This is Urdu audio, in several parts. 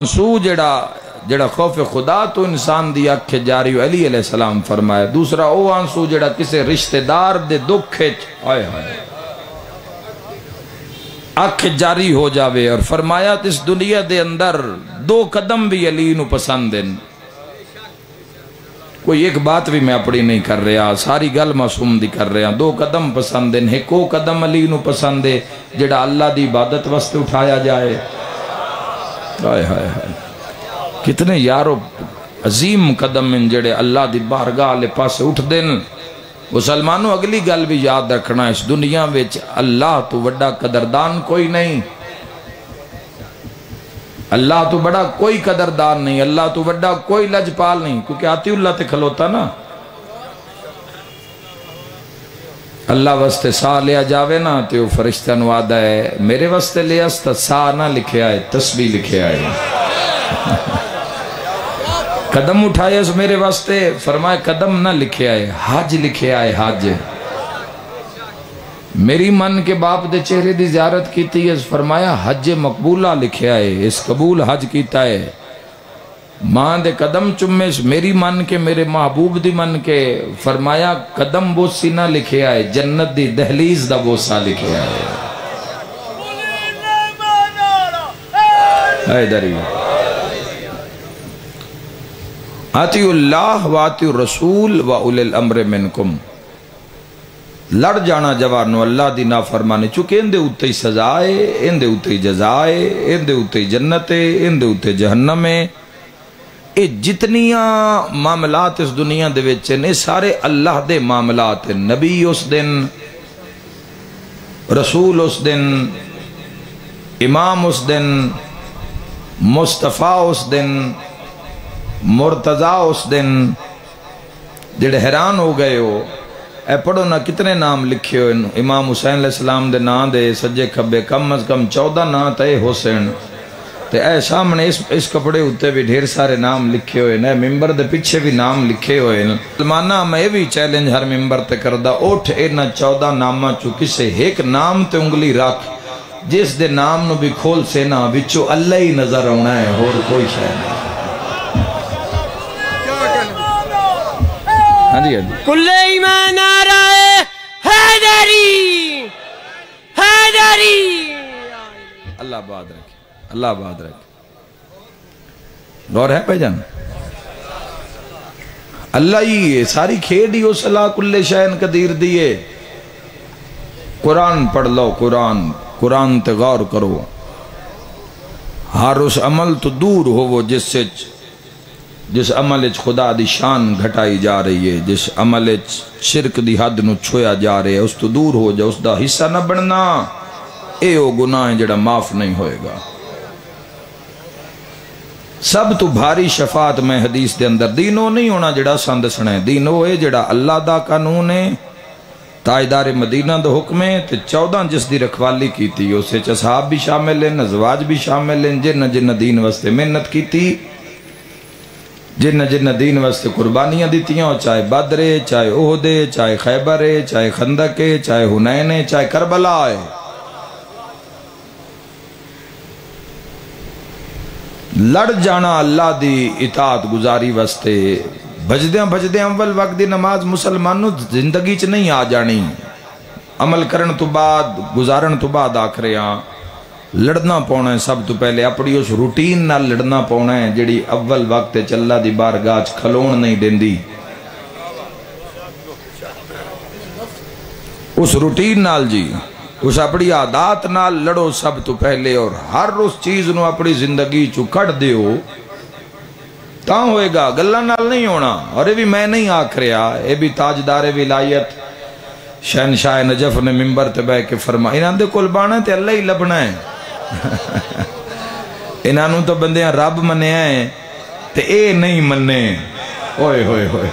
آنسو جڑا خوف خدا تو انسان دی اکھ جاری علی علیہ السلام فرمایا. دوسرا او آنسو جڑا کسے رشتہ دار دے دکھ آئے اکھ جاری ہو جاوے. اور فرمایا اس دنیا دے اندر 2 قدم بھی علی نو پسند ہیں. کوئی ایک بات بھی میں اپنی نہیں کر رہا, ساری گل معصوم دی کر رہا. 2 قدم پسند ہیں. ایک وہ قدم علی نو پسند ہے جڑا اللہ دی عبادت واسطے اٹھایا جائے. ہائے ہائے ہائے کتنے یارو عظیم قدم ہیں جڑے اللہ دی بارگاہ لے پاس اٹھ دن. مسلمانوں اگلی گل بھی یاد رکھنا, اس دنیا وچ اللہ تو بڑا قدردان کوئی نہیں. اللہ تو بڑا کوئی قدردان نہیں, اللہ تو بڑا کوئی لجپال نہیں. کیونکہ آتی اللہ تے کھلوتا نا, اللہ واسطے سا لیا جاوے نا تے وہ فرشتہ نو آدھا ہے میرے واسطے لیا ستا سا نہ لکھے آئے تسبیح لکھے آئے. قدم اٹھائے اس میرے واسطے, فرمائے قدم نہ لکھے آئے حج لکھے آئے حج. میری من کے باپ دے چہرے دی زیارت کیتی ہے, فرمایا حج مقبولہ لکھے آئے, اس قبول حج کیتا ہے. ماں دے قدم چمے میری من کے میرے محبوب دی من کے, فرمایا قدم بوسی نہ لکھے آئے جنت دی دہلیز دا بوسا لکھے آئے. اے دری آتی اللہ و آتی الرسول و اولی الامر منکم. لڑ جانا جوانو اللہ دی نافرمانی, چونکہ اندے اتے سزائے, اندے اتے جزائے, اندے اتے جنتے, اندے اتے جہنمے. اے جتنیاں معاملات اس دنیا دے وچے نے سارے اللہ دے معاملات. نبی اس دن, رسول اس دن, امام اس دن, مصطفیٰ اس دن, مرتضیٰ اس دن. جڑے حیران ہو گئے ہو, اے پڑھو نا کتنے نام لکھے ہوئے. امام حسین علیہ السلام دے نام دے سجے کھبے کم از کم 14 نام تے حسین. تے اے سامنے اس کپڑے ہوتے بھی ڈھیر سارے نام لکھے ہوئے نے, ممبر دے پیچھے بھی نام لکھے ہوئے. مسلمانہ میں بھی چیلنج ہر ممبر تے کردہ, اٹھ اینا 14 نامہ چو کسے ایک نام تے انگلی رکھ, جس دے نام نو بھی کھول سے نا وچو اللہ ہی نظر آنا ہے اور کوئی شاید نہیں. کل ایمان آرائے حیدری حیدری. اللہ باد رکھے, اللہ باد رکھے. غور ہے پہ جان, اللہ ہی ساری کھیڑی ہو صلاح کل شین قدیر دیئے. قرآن پڑھ لو, قرآن تے غور کرو. ہر اس عمل تو دور ہو وہ جس عمل خدا دی شان گھٹائی جا رہی ہے, جس عمل شرک دی حد نو چھویا جا رہے ہے, اس تو دور ہو جا, اس دا حصہ نہ بننا. اے وہ گناہ جڑا معاف نہیں ہوئے گا. سب تو بھاری شفاعت میں حدیث دے اندر دینوں نہیں ہونا جڑا سندسنا ہے, دینوں ہے جڑا اللہ دا قانون ہے, تاجدار مدینہ دا حکم ہے. تے 14 جس دی رکھوالی کی تھی اسے اصحاب بھی شامل ہیں, ازواج بھی شامل ہیں, جن دین واسطے محنت کی تھی, جن دین واسطے قربانیاں دیتیاں, چاہے بدر ہے, چاہے احد ہے, چاہے خیبر ہے, چاہے خندق ہے, چاہے حنین ہے, چاہے کربلا ہے. لڑ جانا اللہ دی اطاعت گزاری واسطے. بجدیاں اول وقت دی نماز مسلمانوں زندگی چ نہیں آ جانی. عمل کرن تو بعد, گزارن تو بعد آکھرے ہاں لڑنا پونا ہے. سب تو پہلے اپنی اس روٹین نال لڑنا پونا ہے جڑی اول وقت چلا دی بارگاہ کھلون نہیں دیندی. اس روٹین نال جی, اس اپنی عادات نال لڑو سب تو پہلے, اور ہر اس چیز نو اپنی زندگی چو کٹ دیو تاں ہوئے گا, گلہ نال نہیں ہونا. اور یہ بھی میں نہیں آکھ رہا, یہ بھی تاجدار ولایت شہنشاہ نجف نے ممبر تے بے کے فرمایا انہاں دے کول بانا تے اللہ ہی لبنا ہے. انہاں تو بندیاں رب منے ہیں تے اے نہیں منے. اوئے ہوئے ہوئے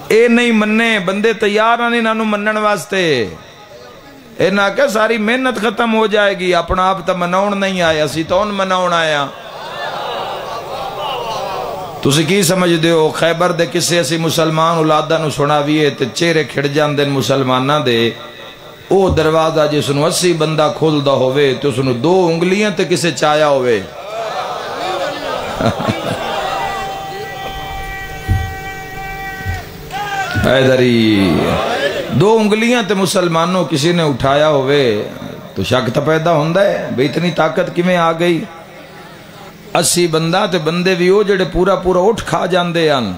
اے نہیں منے, بندے تیار ہیں انہاں منن واسطے. اے نہ کہ ساری محنت ختم ہو جائے گی, اپنا آپ تا مناؤن نہیں آیا, سی تو ان مناؤن آیا. تسی کی سمجھ دیو خیبر دے کسے اسی مسلمان اولادہ نو سناویے تے چہرے کھڑ جان دن مسلمانہ دے, او دروازہ جس نو 80 بندہ کھولدا ہوئے تو اس نو 2 انگلیاں تے کسے چایا ہوئے حیدری 2 انگلیاں تے مسلمانوں کسی نے اٹھایا ہوئے تو شک تا پیدا ہوندہ ہے بے اتنی طاقت کیویں آ گئی 80 بندہ تے بندے بھی ہو جڑے پورا پورا اٹھ کھا جاندے ہیں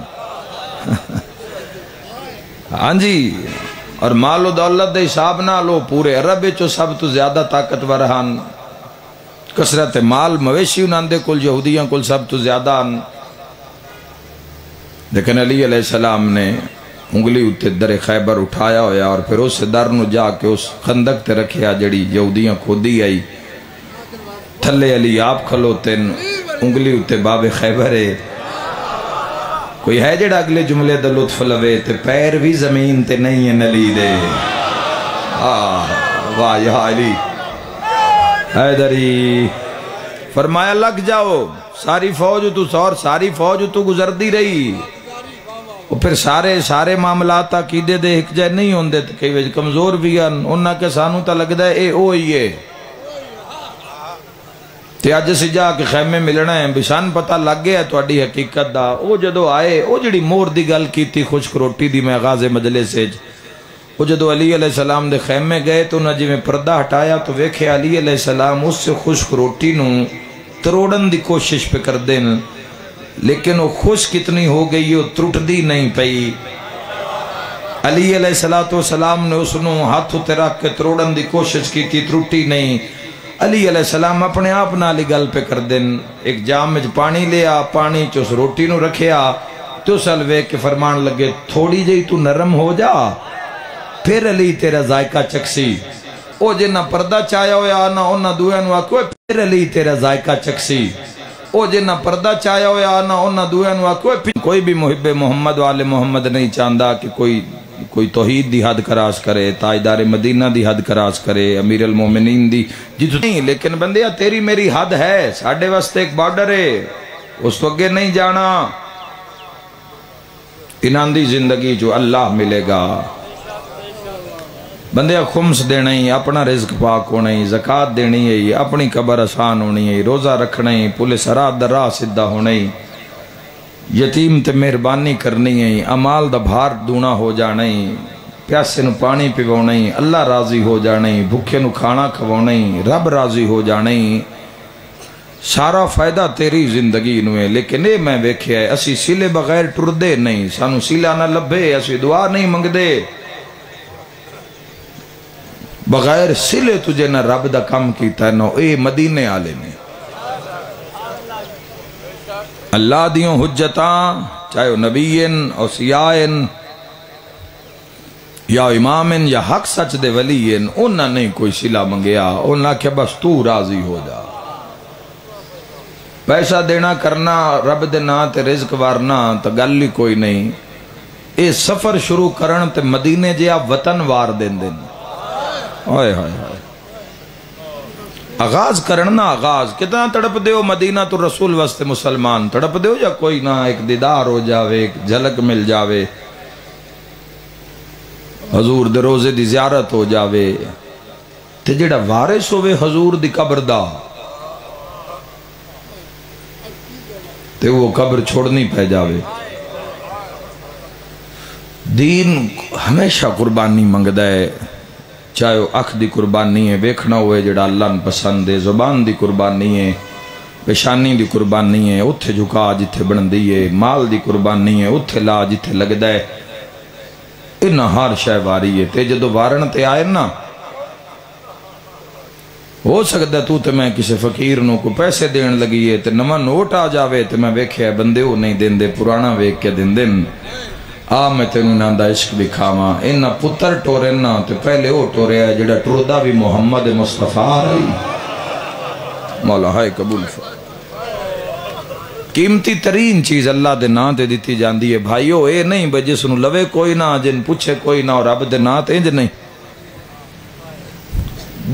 ہاں جی اور مال و دولت دے حساب نہ لو پورے عرب چو سب تو زیادہ طاقتور ہن کثرت مال مویشی انہاں دے کل یہودیاں کل سب تو زیادہ ہن لیکن علی علیہ السلام نے انگلی اتے در خیبر اٹھایا ہویا اور پھر اس در نو جا کے اس خندق تے رکھیا جڑی یہودیاں کھودی آئی تھلے علی آپ کھلوتے انگلی اتے باب خیبر ہے کوئی ہے جڑا اگلے جملے دا لطف لوے تے پیر بھی زمین تے نہیں ہے نلی دے واہ یا علی حیدری فرمایا لگ جاؤ ساری فوج تو سور ساری فوج تو گزر دی رہی اور پھر سارے معاملات عقیدے دے ایک جائے نہیں ہوندے تے کئی وجہ کمزور بھی ہیں انہاں کے سانوں تا لگ دا ہے اے او ہی ہے تے آج سے جا کے خیمے ملنا ہے بشان پتہ لگ گیا ہے تو اڈی حقیقت دا او جدو آئے او جڑی مور دی گل کی تھی خشک روٹی دی میں آغاز مجلس سے او جدو علی علیہ السلام دے خیمے گئے تو انہاں جی میں پردہ ہٹایا تو ویکھے علی علیہ السلام اس سے خشک روٹی نو تروڑن دی کوشش پہ کر دیں لیکن وہ خشک کتنی ہو گئی وہ ترٹ دی نہیں پئی علی علیہ السلام نے اس نو ہاتھ تے رکھ کے تروڑن دی کوشش کی تھی ترٹی نہیں علی علیہ السلام اپنے آپ نالی گل پہ کر دیں ایک جام میں پانی لیا پانی چوس روٹی نو رکھیا تو سلوے کے فرمان لگے تھوڑی جئی تو نرم ہو جا پھر علی تیرا ذائقہ چکسی او جنہ پردہ چایا ہویا نا انہ دویا نو آکوئے پھر علی تیرا ذائقہ چکسی او جنہ پردہ چایا ہویا نا انہ دویا نو آکوئے کوئی بھی محب محمد والے محمد نہیں چاندہ کہ کوئی توحید دی حد کراس کرے تاجدار مدینہ دی حد کراس کرے امیر المومنین دی جتو نہیں لیکن بندیا تیری میری حد ہے ساڑھے واسطے ایک بارڈر ہے اس تو اگے نہیں جانا انہاں دی زندگی جو اللہ ملے گا بندیا خمس دینا ہی اپنا رزق پاک ہونا ہی زکاة دینی ہے اپنی قبر آسان ہونی ہے روزہ رکھنا ہی پولیس رات در راہ سدھا ہونا ہی یتیم تے مہربانی کرنی ہے امال دا بھار دونا ہو جانا ہی پیاسے نو پانی پیونا ہی اللہ راضی ہو جانا ہی بھوکے نو کھانا کھوانا ہی رب راضی ہو جانا ہی سارا فائدہ تیری زندگی نو ہے لیکن اے میں ویکھیا ہے اسی سیلے بغیر ٹردے نہیں سانو سیلہ نہ لبے اسی دعا نہیں منگ دے بغیر سلے تجھے نہ رب دا کم کیتا ہے نو اے مدینے آلے نے اللہ دیوں حجتاں چاہے نبیین اوصیائن یا امامن یا حق سچ دے ولیین انہاں نہیں کوئی سلا منگیا انہاں کہ بس تو راضی ہو جا پیسہ دینا کرنا رب دے نا تے رزق وارنا تا گل ہی کوئی نہیں اے سفر شروع کرن تے مدینے جے آپ وطن وار دین دن آئے آئے آئے آغاز کرنا آغاز کتنا تڑپ دیو مدینہ تو رسول واسطے مسلمان تڑپ دیو یا کوئی نہ ایک دیدار ہو جاوے ایک جھلک مل جاوے حضور دے روزے دی زیارت ہو جاوے تے جڑا وارث ہوئے حضور دی قبر دا تے وہ قبر چھوڑنی پہ جاوے دین ہمیشہ قربانی منگدا ہے چاہے اکھ دی قربانی ہے ویکھنا ہوئے جڑا اللہ نے پسند ہے زبان دی قربانی ہے پیشانی دی قربانی ہے اتھے جھکا جتھے بندی ہے مال دی قربانی ہے اتھے لا جتھے لگدا ہے انہا ہر شے واری ہے تے جدو وارن تے آئے نا ہو سکتا تو تے میں کسی فقیر نو کو پیسے دین لگی ہے تے نواں نوٹ آ جاوے تے میں ویکھیا بندے ہو نہیں دین دے پرانا ویکھ کے دین دن میں تینوں ناندہ عشق بھی کھاواں انہا پتر ٹورے نا تے پہلے وہ ٹورے ہے جڑا ٹردہ بھی محمد مصطفیٰ رہی مولا ہائے قبول قیمتی ترین چیز اللہ دے نا تے دیتی جاندی ہے بھائیو اے نہیں بے جس نو لوے کوئی نہ جن پوچھے کوئی نہ اور رب دے نا تے انج نہیں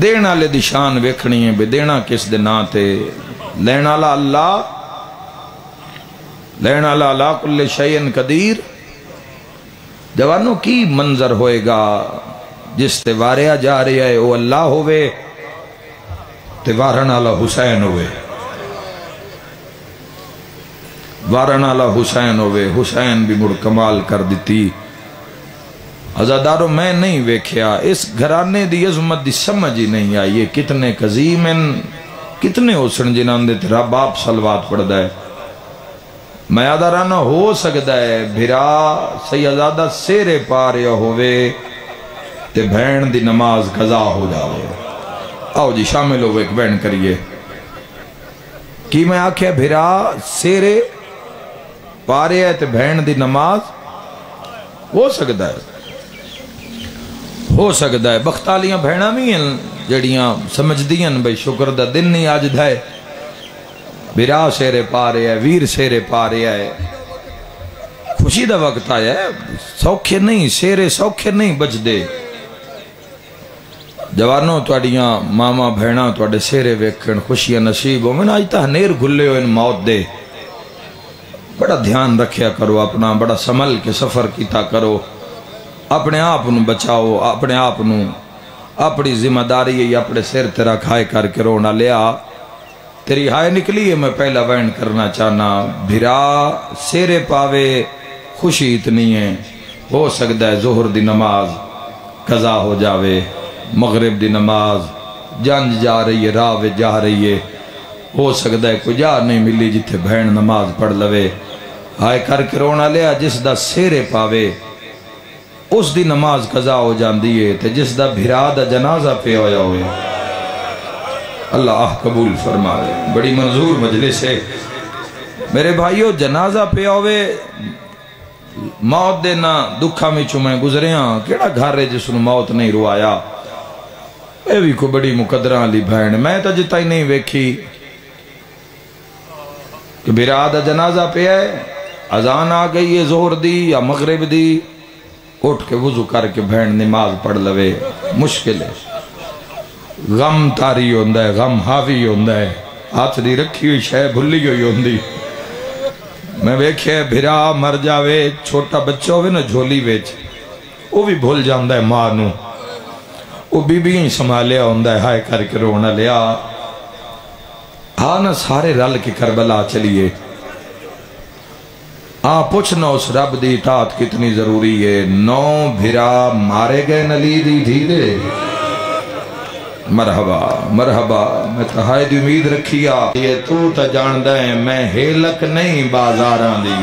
دینا لے دی شان ویکھنی ہے بے دینا کس دے نا تے لینا لا اللہ لینا لا اللہ کل شیئن قدیر جوانوں کی منظر ہوئے گا جس تے واریا جا رہا ہے وہ اللہ ہوئے تے وارن والا حسین ہوئے، وارن والا حسین ہوئے۔ حسین بھی مڑ کمال کر دیتی۔ عزادارو میں نہیں ویکھیا اس گھرانے دی عظمت دی سمجھ ہی نہیں آئی، یہ کتنے قزیم ہیں، کتنے حسن جنہاں دے رب آپ صلوات پڑھدا ہے۔ میں آدھارانا ہو سکتا ہے بھرا سیدزادہ سیرے پاریا ہوئے تے بھین دی نماز قضا ہو جاوے۔ آؤ جی شامل ہوئے ایک بین کریے کی میں آکھیا بھرا سیرے پاریا تے بھین دی نماز ہو سکتا ہے، ہو سکتا ہے۔ بختالیاں بھینا بھی ہیں جڑیاں سمجھ دیاں بھئی شکر دا دن نہیں آج دھائے، برا سیرے پا رہے ہے، ویر سیرے پا رہے ہے، خوشی دا وقت آیا ہے، سوکھے نہیں سیرے سوکھے نہیں بچ دے۔ جوانوں توڑیاں ماما بھینا توڑے سیرے ویکھن خوشیاں نصیب ہو، میں آج تا ہنیر گھلے ہو ان موت دے۔ بڑا دھیان رکھیا کرو اپنا، بڑا سمل کے سفر کیتا کرو، اپنے آپ نو بچاؤ، اپنے آپ نو اپنی ذمہ داری ہے اپنے سر تیرا کھائے کر کے رونا لیا۔ تیری ہائے نکلی ہے میں پہلا وین کرنا چاہنا، بھرا سیرے پاوے خوشی اتنی ہے، ہو سکتا ہے ظہر دی نماز قضا ہو جاوے، مغرب دی نماز جانج جا رہی ہے، راہ جا رہی ہے، ہو سکتا ہے کوئی جا نہیں ملی جتھے بہن نماز پڑھ لوے۔ ہائے کر کے رونا لیا جس دا سیرے پاوے اس دی نماز قضا ہو جاندی ہے، تے جس دا بھرا دا جنازہ پہ ہویا ہوئے اللہ قبول فرمائے۔ بڑی منظور مجلس ہے میرے بھائیو، جنازہ پہ ہوئے موت دینا دکھا میں چمیں گزریاں، کیڑا گھر ہے جس نے موت نہیں روایا؟ اے بھی کو بڑی مقدرہ لی بہن، میں تا جتا ہی نہیں ویکھی کہ بھرا دا جنازہ پہ ہے، اذان آ گئی ہے ظہر دی یا مغرب دی، اٹھ کے وضو کر کے بہن نماز پڑھ لوے، مشکل ہے۔ غم تاری ہوندہ ہے، غم حاوی ہوندہ ہے، ہاتھ دی رکھی ہوئی شے بھلی ہوئی ہوندی۔ میں ویکھے بھرا مر جاوے، چھوٹا بچہ ہوئے نا جھولی ویچ، وہ بھی بھول جاندہ ہے ماں نو، وہ بی بھی ہی سنبھالیا ہوندہ ہے، ہائے کر کے رونا لیا۔ ہاں نا سارے رل کے کربلا چلیے، پوچھنا اس رب دی اطاعت کتنی ضروری ہے۔ 9 بھرا مارے گئے نلی دی دھی دے، مرحبا مرحبا، میں تہائی دی امید رکھیا، یہ تو تا جاندہ ہے میں ہیلک نہیں بازاران دی،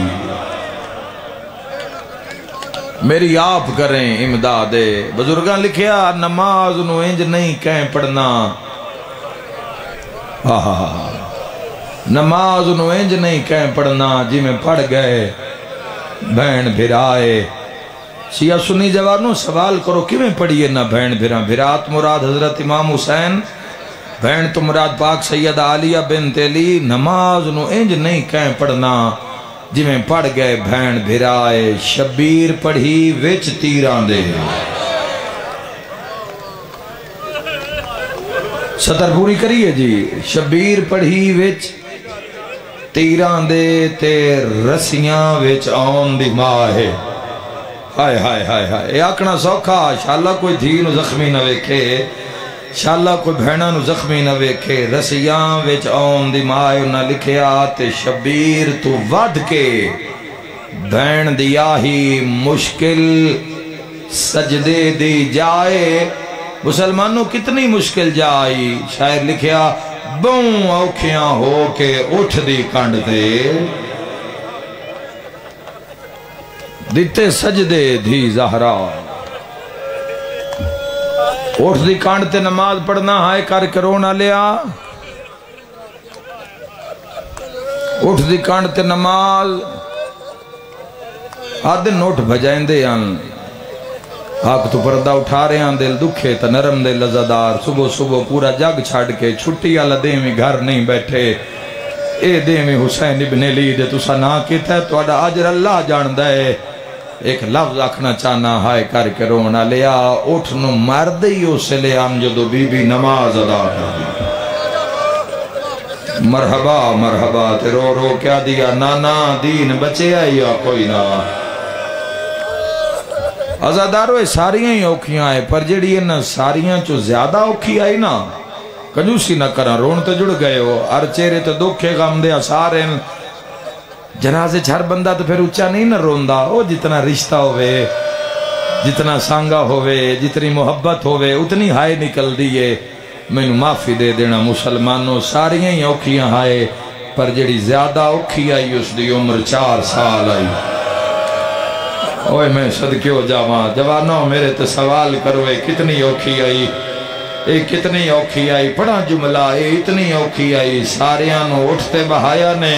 میری آپ کریں امدادے۔ بزرگاں لکھیا نماز نو انج نہیں کہیں پڑھنا، نماز نو انج نہیں کہیں پڑھنا جی میں پڑھ گئے بہن بھرائے۔ شیعہ سنی جوانوں سوال کرو کیوں میں پڑھئے نہ بہن بھرا؟ بھرات مراد حضرت امام حسین، بہن تو مراد پاک سیدہ عالیہ بنت علی۔ نماز نو انج نہیں کہیں پڑھنا جی میں پڑھ گئے بہن بھرائے، شبیر پڑھی وچ تیران دے۔ سطر پوری کریے جی، شبیر پڑھی وچ تیران دے تے رسیاں وچ آن دی ماں ہے۔ ہائے ہائے ہائے ہائے، یہ آکھنا سوکھا، شاءاللہ کوئی دھی نو زخمی نہ ویکھے، شاءاللہ کوئی بہنہ نو زخمی نہ ویکھے، رسیاں وچ آن دی ماں ہے۔ انہاں لکھیا تے شبیر تو ود کے بہن دی آہی مشکل سجدے دی جائے۔ مسلمانوں کتنی مشکل جائی، شاعر لکھیا بہوں اوکھیاں ہو کے اٹھ دی کانڈ دے، دیتے سجدے دھی زہرا۔ اٹھ دی کانڈ تے نماز پڑھنا، ہائے کر کے رونا لیا، اٹھ دی کانڈ تے نماز آدھے نوٹ بھجائیں دے آن آگ تو پردہ اٹھا رہے ہیں، دل دکھے تا نرم دل لزدار، صبح صبح پورا جگ چھاڑ کے چھٹی آلہ دے میں گھر نہیں بیٹھے، اے دے میں حسین ابن علی دے تسا نہ کیتا ہے تو اڈا عجر اللہ جاندہ ہے۔ ایک لفظ آکھنا چاہنا، ہائے کر کے رونا لیا، اٹھنو مردیوں سے لے آم جدو بی بی نماز ادا کر دی۔ مرحبا مرحبا، تے رو رو کیا دیا، نانا دین بچے آئی یا کوئی نہ، عزادارو ساریاں ہی اوکھیاں آئے پر جڑی انہاں ساریاں چو زیادہ اوکھی آئی نا کنجوسی نہ کرا رون تو جڑ گئے ہو ہر چہرے تو دکھے غم دے سارے جنازے ہر بندہ تو پھر اچھا نہیں نہ روندا او جتنا رشتہ ہوئے جتنا سانگا ہوئے جتنی محبت ہوئے اتنی ہائے نکل دیئے میں نے معافی دے دینا مسلمانوں ساریاں ہی اوکھیاں ہائے پر جڑی زیادہ اوکھی آئی اس دی عمر 4 سال آئی اوہ میں صدقے ہو جاواں جوانوں میرے تے سوال کروے کتنی اوکھی آئی اے کتنی اوکھی آئی پڑھا جملہ اے اتنی اوکھی آئی ساریاں نو اٹھتے بہایا نے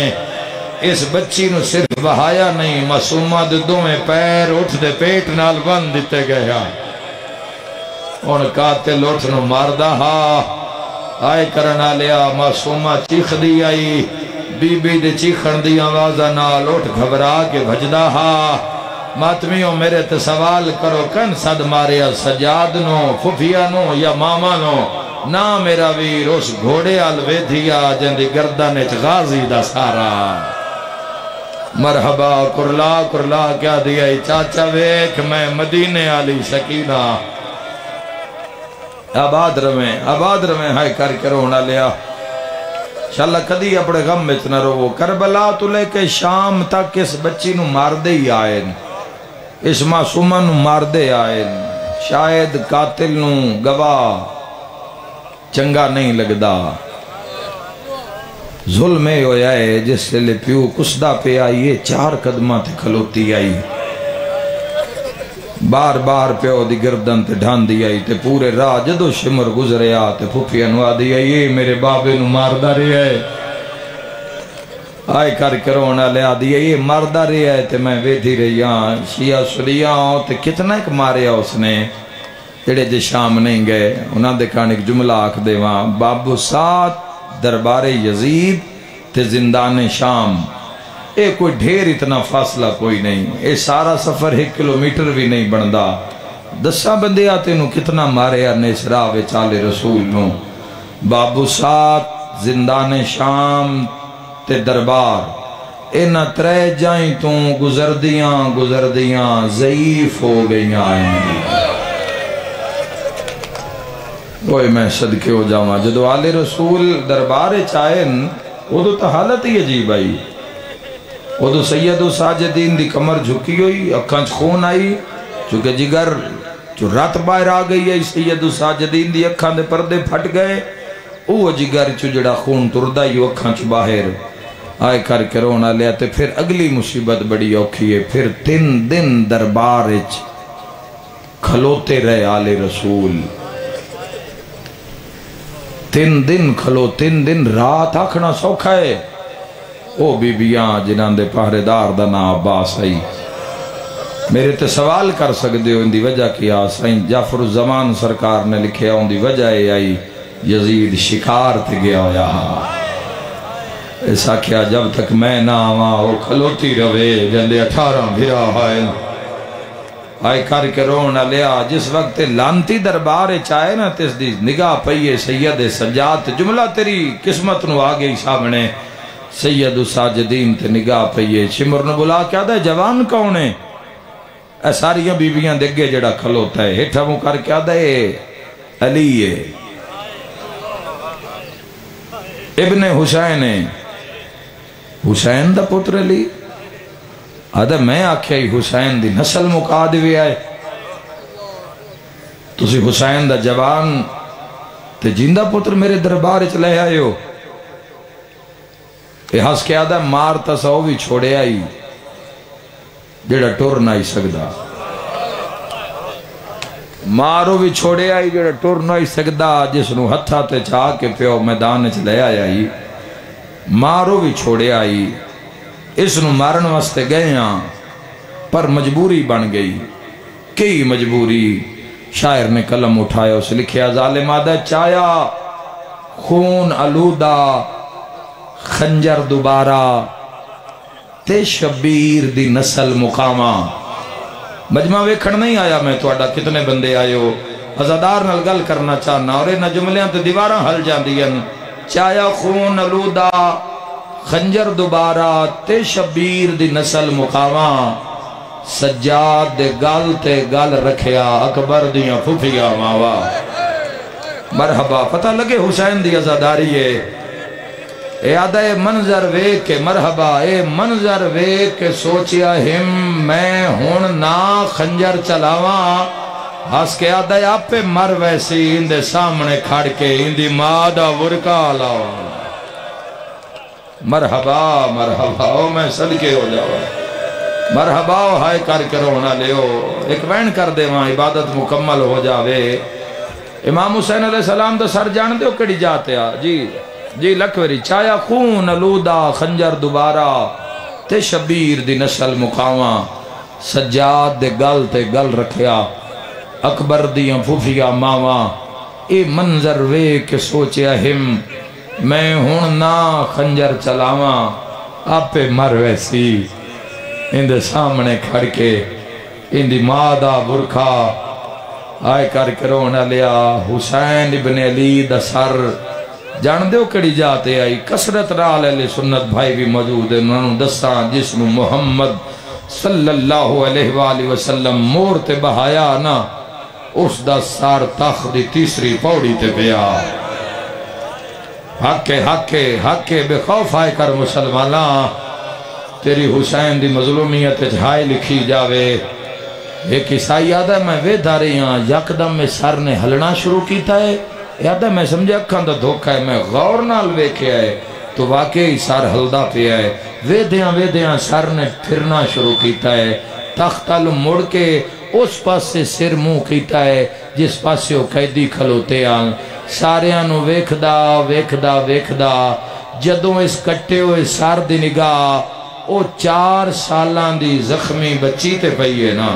اس بچی نو صرف بہایا نہیں معصومہ ددوں میں پیر اٹھتے پیٹ نال بند دیتے گیا ان قاتل اٹھ نو ماردہ ہا آئے کرنا لیا معصومہ چیخ دی آئی بی بی دے چیخن دی آوازہ نال اٹھ گھبرا کے بھجدہ ہا ماتمیوں میرے تے سوال کرو کن صد ماریا سجاد نو ففیا نو یا ماما نو نا میرا ویر اس گھوڑے آلوے دیا جن دی گردن غازی دا سارا مرحبا کرلا کیا دیا چاچا ویک میں مدینے آلی سکینہ آباد رمیں ہائے کر کے رونا لیا انشاءاللہ کدی اپنے غم میں اتنا رو کربلا تو لے کے شام تک اس بچی نو مار دے ہی آئین اس معصومہ نو مار دے آئین شاید قاتل نو گواہ چنگا نہیں لگدا ظلم ہویا ہے جس سے لے پیو کسدہ پہ آئیے 4 قدمہ تے کھلوتی آئی بار بار پیو دی گردن تے ڈھان دی آئی تے پورے راہ جدو شمر گزرے آتے پھوپی انوا دی آئی یہ میرے بابے نو ماردہ رہے ہے آئے کر کے رونا لیا دی آئی یہ ماردہ رہے ہے تے میں ویدھی رہی ہاں شیعہ سلیاں تے کتنا ایک ماریا اس نے جڑے جے شام نہیں گئے انہاں دے کان ایک جملہ آکھ دے وہاں بابو سات دربار یزید تے زندان شام اے کوئی ڈھیر اتنا فاصلہ کوئی نہیں اے سارا سفر 1 کلومیٹر بھی نہیں بندا 10 بندے آتے نو کتنا مارے یا نیسرا وے چالے رسول نو بابو سات زندان شام تے دربار اے نہ 3 جائیں تو گزردیاں ضعیف ہو گئیاں ہیں اوہ میں صدقے ہو جاواں جدو آل رسول دربار چاہن وہ تو حالت ہی عجیب آئی وہ تو سید و ساجدین دی کمر جھکی ہوئی اکھانچ خون آئی چونکہ جگر جو رات باہر آ گئی ہے سید و ساجدین دی اکھان دے پردے پھٹ گئے وہ جگر چو جڑا خون تردہ ہی اکھانچ باہر آئے کر کے رونا لیا تے پھر اگلی مصیبت بڑی اوکھی ہے پھر 3 دن دربار اچ کھلوتے رہے آل رسول 3 دن کھلو 3 دن رات آکھنا سوکھا ہے او بی بیاں جنان دے پہرےدار دا نا عباس آئی میرے تے سوال کر سکتے ہو ان دی وجہ کیا سائیں جعفر الزمان سرکار نے لکھے ان دی وجہ آئی یزید شکار تے گیا ہویا ایسا کیا جب تک میں نہ آواں وہ کھلوتی روے جندے 18 بھرا آئے آئے کر کے رونا لیا جس وقت لانتی دربار چاہے نا تیس دی نگاہ پئیے سید سجاد جملہ تیری قسمت نو آگئی سامنے سید ساجدین تے نگاہ پئیے شمر نو بلا کیا دا جوان کونے اے ساریاں بیویاں دگے جڑا کھلوتا ہے ہٹھا مو کر کیا دا علی ہے ابن حسین ہے حسین دا پتر علی آدھا میں آکھیا ہی حسین دی نسل مقاد بھی آئے تسی حسین دا جوان تے جیندہ پتر میرے دربار چلے آئے ہو اے ہس کے آدھا مارتا سا وہ بھی چھوڑے آئی جڑا ٹور نہ ہی سکدا مارو بھی چھوڑے آئی جڑا ٹور نہ ہی سکدا جس نو ہتھا تے چاہ کے پیو میدان چلے آئی مارو بھی چھوڑے آئی اس نو مارن واسطے گئے ہاں پر مجبوری بن گئی کئی مجبوری شاعر نے قلم اٹھایا اسے لکھیا ظالم آدھا چایا خون آلودہ خنجر دوبارہ تے شبیر دی نسل مقامہ مجمع ویکھن نہیں آیا میں تو اڈا کتنے بندے آئے ہو عزادار نال گل کرنا چاہنا اور انہا جملیاں تے دیواراں حل جان دیا چایا خون آلودہ خنجر دوبارہ تے شبیر دی نسل مقامہ سجاد دے گل تے گل رکھیا اکبر دیاں پھوپھیاں ماوا مرحبا پتہ لگے حسین دی عزاداری ہے اے آدھا اے منظر ویک کے مرحبا اے منظر ویک کے سوچیا ہم میں ہون نا خنجر چلاواں ہس کے آدھا اے آپ پہ مر ویسی اندے سامنے کھڑ کے اندی مادہ ورکا لاواں مرحبا مرحبا او میں صدقے ہو جاواں مرحبا ہائے کر کرونا لیو ایک وین کر دے وہاں عبادت مکمل ہو جاوے امام حسین علیہ السلام تو سر جان دے کڑی جاتے آ جی لکھوری چایا خون علودہ خنجر دوبارہ تے شبیر دی نسل مقاواں سجاد دے گل تے گل رکھیا اکبر دیاں پھوفیاں ماواں اے منظر وے کے سوچیا ہم میں ہون نا خنجر چلاواں آپ پہ مر ویسی اندے سامنے کھڑ کے اندی مادہ برکھا آئے کر کرونا لیا حسین ابن علی دا سر جان دیو کڑی جاتے آئی کسرت رال علیہ سنت بھائی بھی موجود ہے انہوں دستان جسم محمد صلی اللہ علیہ وآلہ وسلم مور تے بہایا نا اس دا سار تخت دی تیسری پوڑی تے پیا حق بے خوف آئے کر مسلمانہ تیری حسین دی مظلومیت جھائی لکھی جاوے ایک عیسائی یاد ہے میں وے دھاری ہاں یکدم میں سر نے ہلنا شروع کیتا ہے یاد ہے میں سمجھے اکھاں دا دھوکہ ہے میں غور نال ویکھے آئے تو واقعی سر ہلدا پہ آئے وے دیاں سر نے پھرنا شروع کیتا ہے تختل مڑ کے اس پاس سے سر منہ کیتا ہے جس پاس سے وہ قیدی کھلوتے آن سارے آنو ویکھدا جدوں اس کٹے ہوئے سار دی نگاہ او 4 سالان دی زخمی بچی تے پئی ہے نا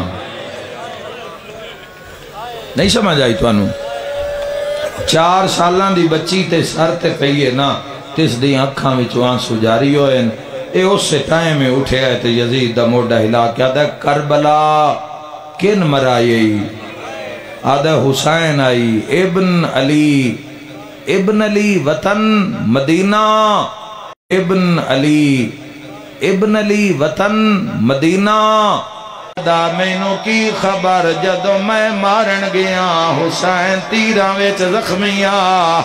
نہیں سمجھ آئی تو انو 4 سالان دی بچی تے سر تے پئی ہے نا تس دی اکھاں وچ آنسو جاری ہوئے اے اس سے ٹائم میں اٹھے آئے تے یزید دا موڈا ہلا کے آدھا کربلا کن مرائی آدھا حسین آئی ابن علی وطن مدینہ ابن علی وطن مدینہ دا مینوں کی خبر جدو میں مارن گیا حسین تیراں وچ زخمیا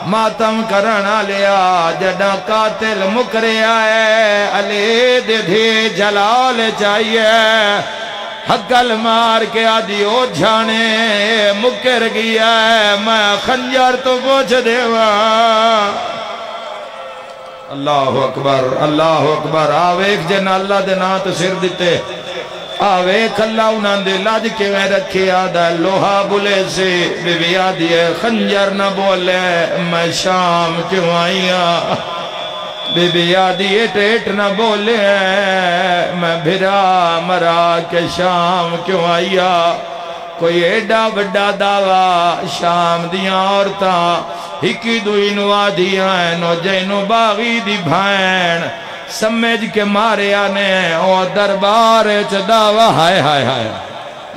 ماتم کرنا لیا جڑا قاتل مکرے آئے علی دے جلال چاہیے حقل مار کے آدھی او جھانے مکر گیا ہے میں خنجر تو پوچھ دیوا اللہ اکبر آویک جن اللہ دے نات سر دیتے آویک اللہ انہاں دے لاج کے میں رکھے آدھا لوہا بولے سے بی بی آدھی ہے خنجر نہ بولے میں شام کیوں آئیا بی بی آدھی ٹیٹ نہ بولے میں بھرا مرا کے شام کیوں آئیا کوئی ایڈا بڑا دعویٰ شام دیاں عورتاں ہکی دوئی نو آدھیاں نو جینو باغی دی بھائن سمجھ کے مارے آنے او دربار دعویٰ ہائے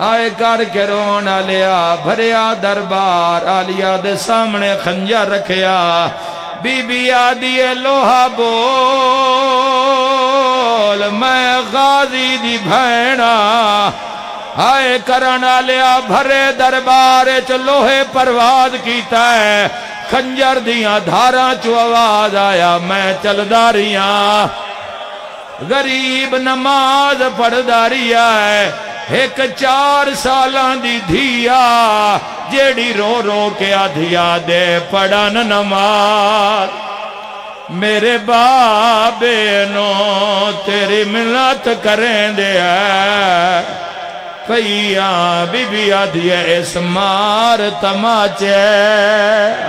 آئے کر کے رونا لیا بھریا دربار آلیا دے سامنے خنجر رکھیا بی بی آدھی لوہا بول میں غازی دی بھینا آئے کرنا لیا بھرے دربار لوہے پرواز کیتا ہے خنجر دیاں دھاراں چو آواز آیا میں چل داریاں غریب نماز پڑھ داریا ہے ایک 4 سالان دی دھیا جیڑی رو رو کے آدھیا دے پڑھن نماز میرے بابے نو تیری ملت کریں دے پیاں بی بی آدھی اس مار تماچے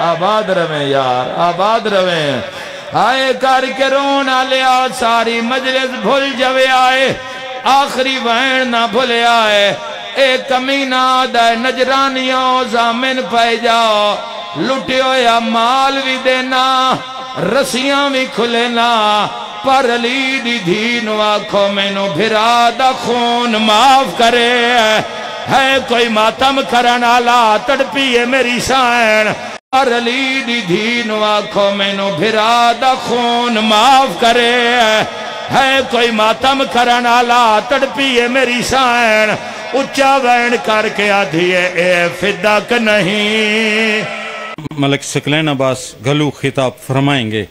آباد رویں یار آباد رویں آئے کر کے رونا لیا ساری مجلس بھول جوے آئے آخری وین نہ بھولے آئے اے کمینہ دے نجرانیوں زامن پائے جاؤ لٹیو یا مال بھی دینا رسیاں بھی کھلینا پر علی دی دھینو آنکھوں میں نو بھرا دا خون معاف کرے ہے کوئی ماتم کرنا لا تڑپی ہے میری سائن پر علی دی دھینو آنکھوں میں نو بھرا دا خون معاف کرے ہے کوئی ماتم کرن آلا تڑپیے میری سائن اچھا وین کر کے آدھیے اے فدق نہیں. ملک ثقلین عباس گھلو خطاب فرمائیں گے.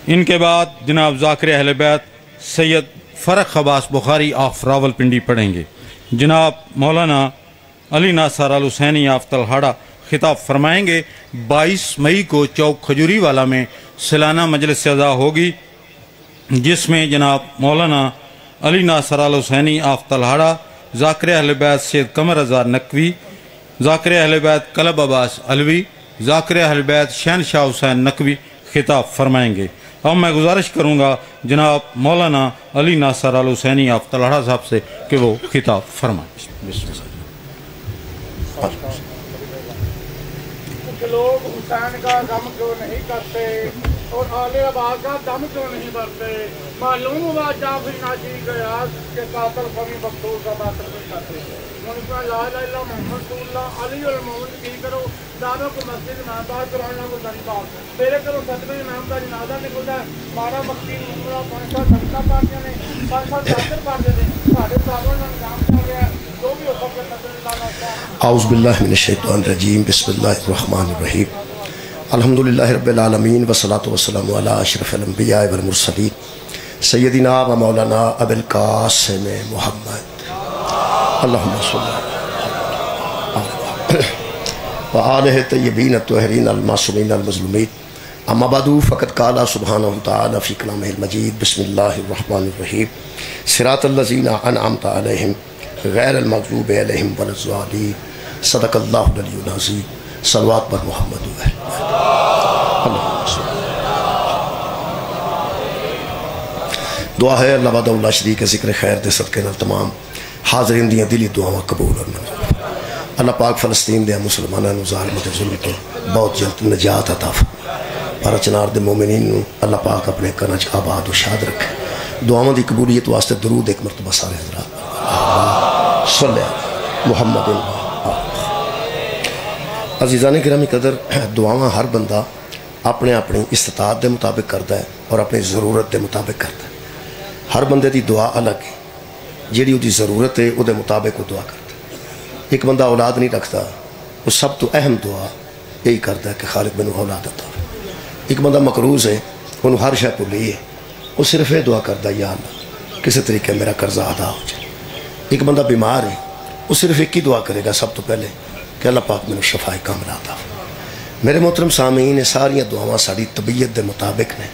ان کے بعد جناب ذاکر اہل بیت سید فرق عباس بخاری آف راول پنڈی پڑھیں گے. جناب مولانا علی ناصر الحسینی آف تلہاڑا خطاب فرمائیں گے. 22 مئی کو چوک کھجوری والا میں سالانہ مجلس ادا ہوگی جس میں جناب مولانا علی ناصر الحسینی آف تلہاڑا، ذاکر اہل بیت سید قمر رضا نقوی، ذاکر اہل بیت کلب عباس علوی، ذاکر اہل بیت شہنشاہ حسین نقوی خطاب فرمائیں گے. اب میں گزارش کروں گا جناب مولانا علی ناصر الحسینی آف تلہاڑا صاحب سے کہ وہ خطاب فرمائیں. لوگ حسین کا غم کیوں نہیں کرتے اور آل عباس کا دم کیوں نہیں بھرتے؟ معلوم ہوا جعفر ناجی غیاث کے قاتل قومی مقتول کا باطل نہیں کرتے. منفع لا الہ الا محمد رسول اللہ علی المومن کی کرو دادوں کو مسجد میں باہر قرآن کو دن پاک میرے کرو صدمے امام کا جنازہ نکلتا ہے. مارا مقتی عمرہ 5 سال سبقہ پارٹیاں نے 5 سال جاکر پارٹے نے ساڑھے صاحبوں نے نظام چل رہا ہے جو بھی حکم کے نظر اللہ. اعوذ باللہ من الشیطان الرجیم. بسم اللہ الرحمن الرحیم. الحمدللہ رب العالمین والصلاة والسلام علی اشرف الانبیاء والمرسلین سیدنا و مولانا ابی القاسم محمد اللہم صلی وآلہ طیبین الطاہرین المعصومین المظلومین. اما بعد فقد قال سبحانہ تعالی فی کلامہ المجید. بسم اللہ الرحمن الرحیم. صراط الذین انعمت علیہم غیر المغضوب علیہم ولا الضالین. صدق اللہ العلی العظیم. صلوات پر محمد و اہل دعا ہے اللہ وحدہ لا شریک ذکر خیر دے صدقے نال تمام حاضرین دیاں دلی دعاواں قبول اور منظور. اللہ پاک فلسطین دے مسلماناں نوں ظالم تے ظلم تو بہت جلد نجات عطا فرمائے. پر چنار دے مومنین نوں اللہ پاک اپنے گھراں وچ آباد و شاد رکھے. دعاواں دی قبولیت واسطے درود ایک مرتبہ سارے حضرات صلی محمد. عزیزان گرامی قدر، دعاواں ہر بندہ اپنے اپنی استطاعت دے مطابق کرتا ہے اور اپنی ضرورت دے مطابق کرتا ہے. ہر بندے دی دعا الگ ہے. جیڑی وہ دی ضرورت ہے وہ دے مطابق وہ دعا کرتا ہے. ایک بندہ اولاد نہیں رکھتا، وہ سب تو اہم دعا یہی کرتا ہے کہ خالق مینوں اولاد عطا فرما. ایک بندہ مقروض ہے، انہوں ہر شے بھلی ہے، وہ صرف یہ دعا کرتا ہے یا اللہ کسی طریقے میرا قرضہ ادا ہو جائے. ایک بندہ بیمار ہے، وہ صرف ایک ہی دعا کرے گا سب تو پہلے کہ اللہ پاک میں شفا کاملہ عطا فرما. میرے محترم سامعین، یہ ساری دعاواں ساری طبیعت دے مطابق نے،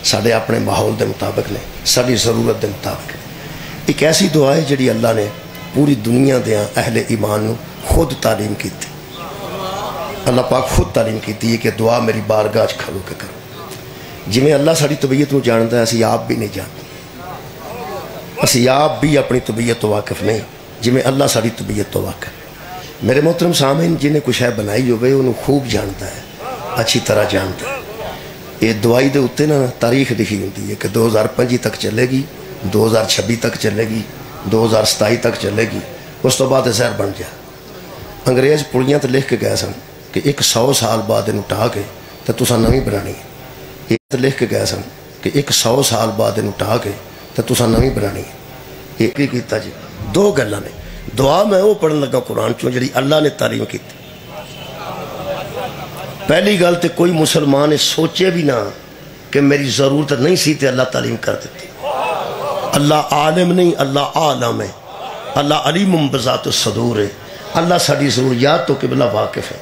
سارے اپنے ماحول دے مطابق نے، ساری ضرورت دے مطابق نے. ایک ایسی دعا ہے جڑی اللہ نے پوری دنیا دے اہل ایمان نو خود تعلیم کی تھی. اللہ پاک خود تعلیم کی تھی کہ دعا میری بارگاہ کھڑو کے کرو. جی میں اللہ ساری طبیعت نو جانتا ہے، اسی آپ بھی نہیں جانتے. اسی آپ بھی اپنی طبیعت تو واقف نہیں جی میں اللہ ساری طبیعت تو واقف. میرے محترم سامعین، جنہیں کچھ ہے بنائی ہوئے انہوں خوب جانتا ہے، اچھی طرح جانتا ہے. یہ دوائی دے اتے نا تاریخ لکھی ہوتی ہے کہ 2025 تک چلے گی، 2026 تک چلے گی، 2027 تک چلے گی، اس تو بعد زہر بن جائے. انگریز پڑیاں تو لکھ کے گئے سن کہ 100 سال بعد انہوں ٹا کے تو تساں نویں بنانی ہے. یہ تو لکھ کے گئے سن کہ 100 سال بعد انہوں ٹا کے تو تساں نویں بنانی ہے. یہ کی کیتا جی؟ دو گلاں نے. دعا میں وہ پڑھن لگا قرآن چوں جڑی اللہ نے تعلیم کی تھی. پہلی گل تے کوئی مسلمان سوچے بھی نہ کہ میری ضرورت نہیں سی تے اللہ تعلیم کر دیتی. اللہ عالم نہیں، اللہ عالم ہے. اللہ علیم بذات الصدور ہے. اللہ ساری ضروریات تو قبلہ واقف ہے.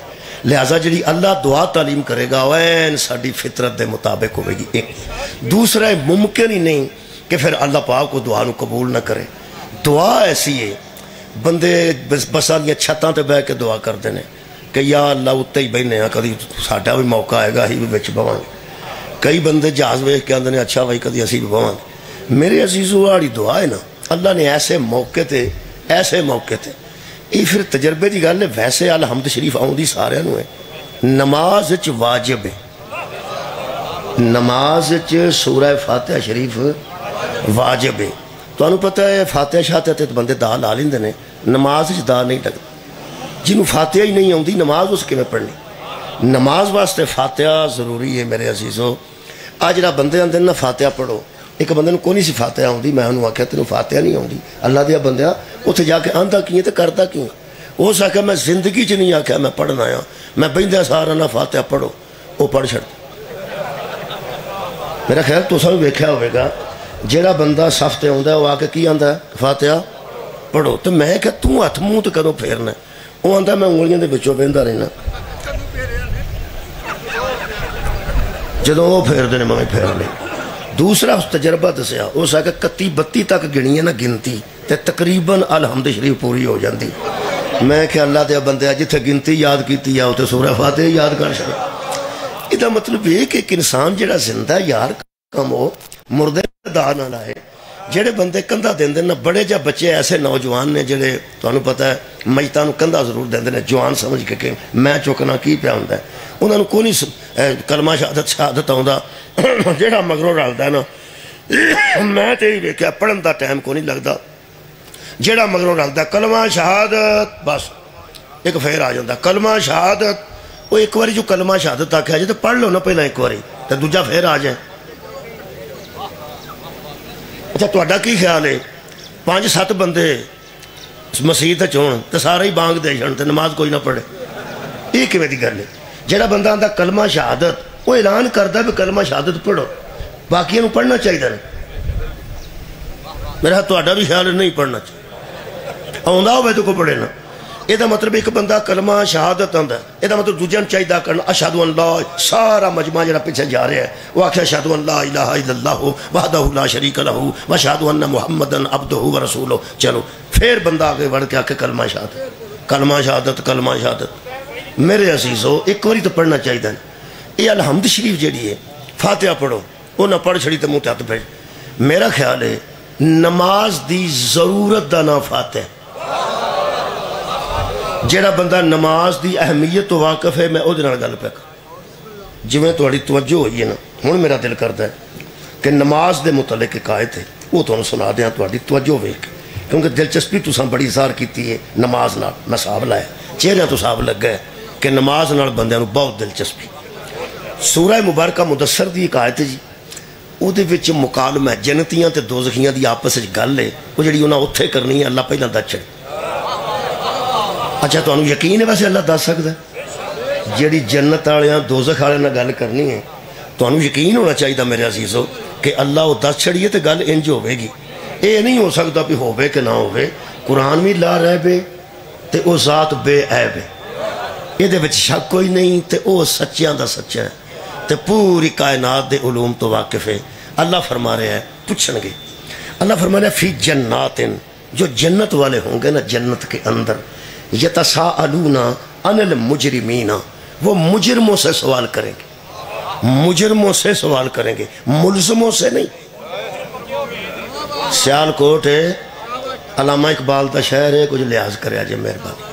لہذا جڑی اللہ دعا تعلیم کرے گا وین ساری فطرت دے مطابق ہوئے گی. ایک دوسرا ممکن ہی نہیں کہ پھر اللہ پاک کو دعا نو قبول نہ کرے. دعا ایسی ہے بندے بسالیاں چھتاں تے بہ کے دعا کرتے ہیں کہ یا اللہ اتنے ہی بہنے ہیں، کدی ساڈا بھی موقع آئے گا ہی بھی بچ بواں گے. کئی بندے جہاز ویکھ کے آندے نے اچھا بھائی کدی اسی بھی بواں گے. میرے عزیزو والی دعا ہے نا، اللہ نے ایسے موقع تے یہ پھر تجربے کی گل ہے. ویسے الحمد شریف آؤں سارے نو ہے. نماز واجب ہے، نماز سورہ فاتحہ شریف واجب ہے. تو انہوں پتہ ہے فاتحہ شاہتہ تے بندے دا لا لیندے نے، نماز دا نہیں لگتا. جنہوں فاتحہ ہی نہیں آؤں نماز اس کے میں پڑھنی. نماز واسطے فاتحہ ضروری ہے میرے عزیزو. آج جڑا بندے آندے نا فاتحہ پڑھو، ایک بندے کو نہیں سی فاتحہ آتی، میں انہوں آخیا تینوں فاتحہ نہیں آتی، اللہ دیا بندیا اتنے جا کے آندا کی تو کرتا کی؟ اس آخیا میں زندگی چ نہیں آخیا میں پڑھنا آیا، میں بہندیا سارا نہ فاتحہ پڑھو، وہ پڑھ چھڑ۔ میرا خیال تو سب ویکھیا ہوئے گا جیڑا بندہ صف تے آندا ہے وہ آ کے کی آندا ہے فاتحہ پڑھو، تو میں کہ تو ہاتھ منہ تو کدوں پھیرنا؟ وہ آندا میں انگلیاں دے وچوں بہندا رہنا، جدوں وہ پھیردے نے میں پھیر لے۔ دوسرا اس تجربہ دسیا، اس آ کے 31-32 تک گنی ہے نا گنتی تے تقریباً الحمد شریف پوری ہو جاندی۔ میں کہ اللہ دیا بندے جتھے گنتی یاد کیتی ہے اتنے سورہ فاتحہ یاد کر چھڑے۔ یہ مطلب یہ کہ ایک انسان جڑا زندہ یار کم ہو مردے دا نہ لائے۔ جڑے بندے کندھا دیندے نا، بڑے جا بچے ایسے نوجوان نے جڑے تانوں پتہ ہے میتاں نوں کندھا ضرور دیندے نے جوان سمجھ کے کہ میں چکنا کی پیا ہوندا ہے، انہاں نوں کوئی نہیں کلمہ شہادت آوندا، جڑا مگروں رلدا ہے نا میں تے ہی ویکھیا پڑھن دا ٹائم کو نہیں لگدا، جڑا مگروں رلدا کلمہ شہادت بس ایک پھر آ جاندا کلمہ شہادت۔ وہ ایک باری جو کلمہ شہادت آکھیا جے تے پڑھ لو نا پہلا ایک باری تے دوجا پھر آ جائے۔ اچھا تہاڈا کی خیال ہے 5-7 بندے مسجد وچ ہون تے سارے ہی بانگ دے جان تے نماز کوئی نہ پڑھے؟ یہ کیویں دی گل ہے؟ جڑا بندہ آندا کلمہ شہادت وہ اعلان کردا بھی کلمہ شہادت پڑھو، باقیوں نوں پڑھنا چاہیے۔ میرا تہاڈا بھی خیال نہیں پڑھنا چاہیے، آندا ہوے تو کو پڑھے نا۔ یہ مطلب ایک بندہ کلمہ شہادت آندا ہے، یہ مطلب دوجے نوں چاہیے کرنا اشہد ان لا، سارا مجمع جڑا پیچھے جا رہا ہے وہ آکھے اشہد ان لا الہ الا اللہ وحدہ لا شریک لہ واشہد ان محمدا عبدہ ورسولہ۔ چلو پھر بندہ آگے بڑھ کے آکھے کلمہ شہادت کلمہ شہادت کلمہ شہادت۔ میرے عزیزو ایک باری تو پڑھنا چاہیے نا۔ یہ الحمد شریف جڑی ہے فاتحہ پڑھو، وہ نہ پڑھ چھڑی تو منہ تے ہاتھ پھیر۔ میرا خیال ہے نماز دی ضرورت دا نہ فاتحہ۔ جیڑا بندہ نماز دی اہمیت تو واقف ہے میں او دے نال گل پہ کر جویں تہاڈی توجہ ہوئی ہے نا، ہن میرا دل کردا ہے کہ نماز دے متعلق ایک آیت ہے وہ تانوں سنا دیاں تہاڈی توجہ ویکھ کے، کیونکہ دلچسپی تساں بڑی اظہار کیتی ہے نماز نال۔ میں صاحب لایا چہرے تو صاحب لگ گئے کہ نماز نال بندیاں نوں بہت دلچسپی۔ سورہ مبارکہ مدثر دی ایک آیت ہے جی، او دے وچ مکالمہ ہے جنتیاں تے دوزخیاں دی آپس وچ گل ہے، وہ جڑی انہاں اوتھے کرنی ہے اللہ پہلاں دس چھڑے۔ اچھا تانوں یقین ہے ویسے اللہ دس سکدا ہے؟ جیڑی جنت والیاں دوزخ والے نال گل کرنی ہے تانوں یقین ہونا چاہیے میرے عزیزو کہ اللہ وہ دس چھڑیے تے گل انج ہوے گی۔ اے نہیں ہو سکتا بھی ہوے کہ نہ ہوے، قرآن بھی لا ریب تے او ذات بے عیب ہے، یہ دے وچ شک کوئی نہیں تے او سچیاں دا سچا ہے تے پوری کائنات دے علوم تو واقف ہے۔ اللہ فرما رہا ہے پوچھن گے، اللہ فرما رہا ہے فی جنات، جو جنت والے ہوں گے نا جنت کے اندر، یتساءلون عن المجرمین، وہ مجرموں سے سوال کریں گے، مجرموں سے سوال کریں گے، ملزموں سے نہیں۔ سیال کوٹ ہے علامہ اقبال دا شہر ہے، کچھ لحاظ کرے آجے مہربانی۔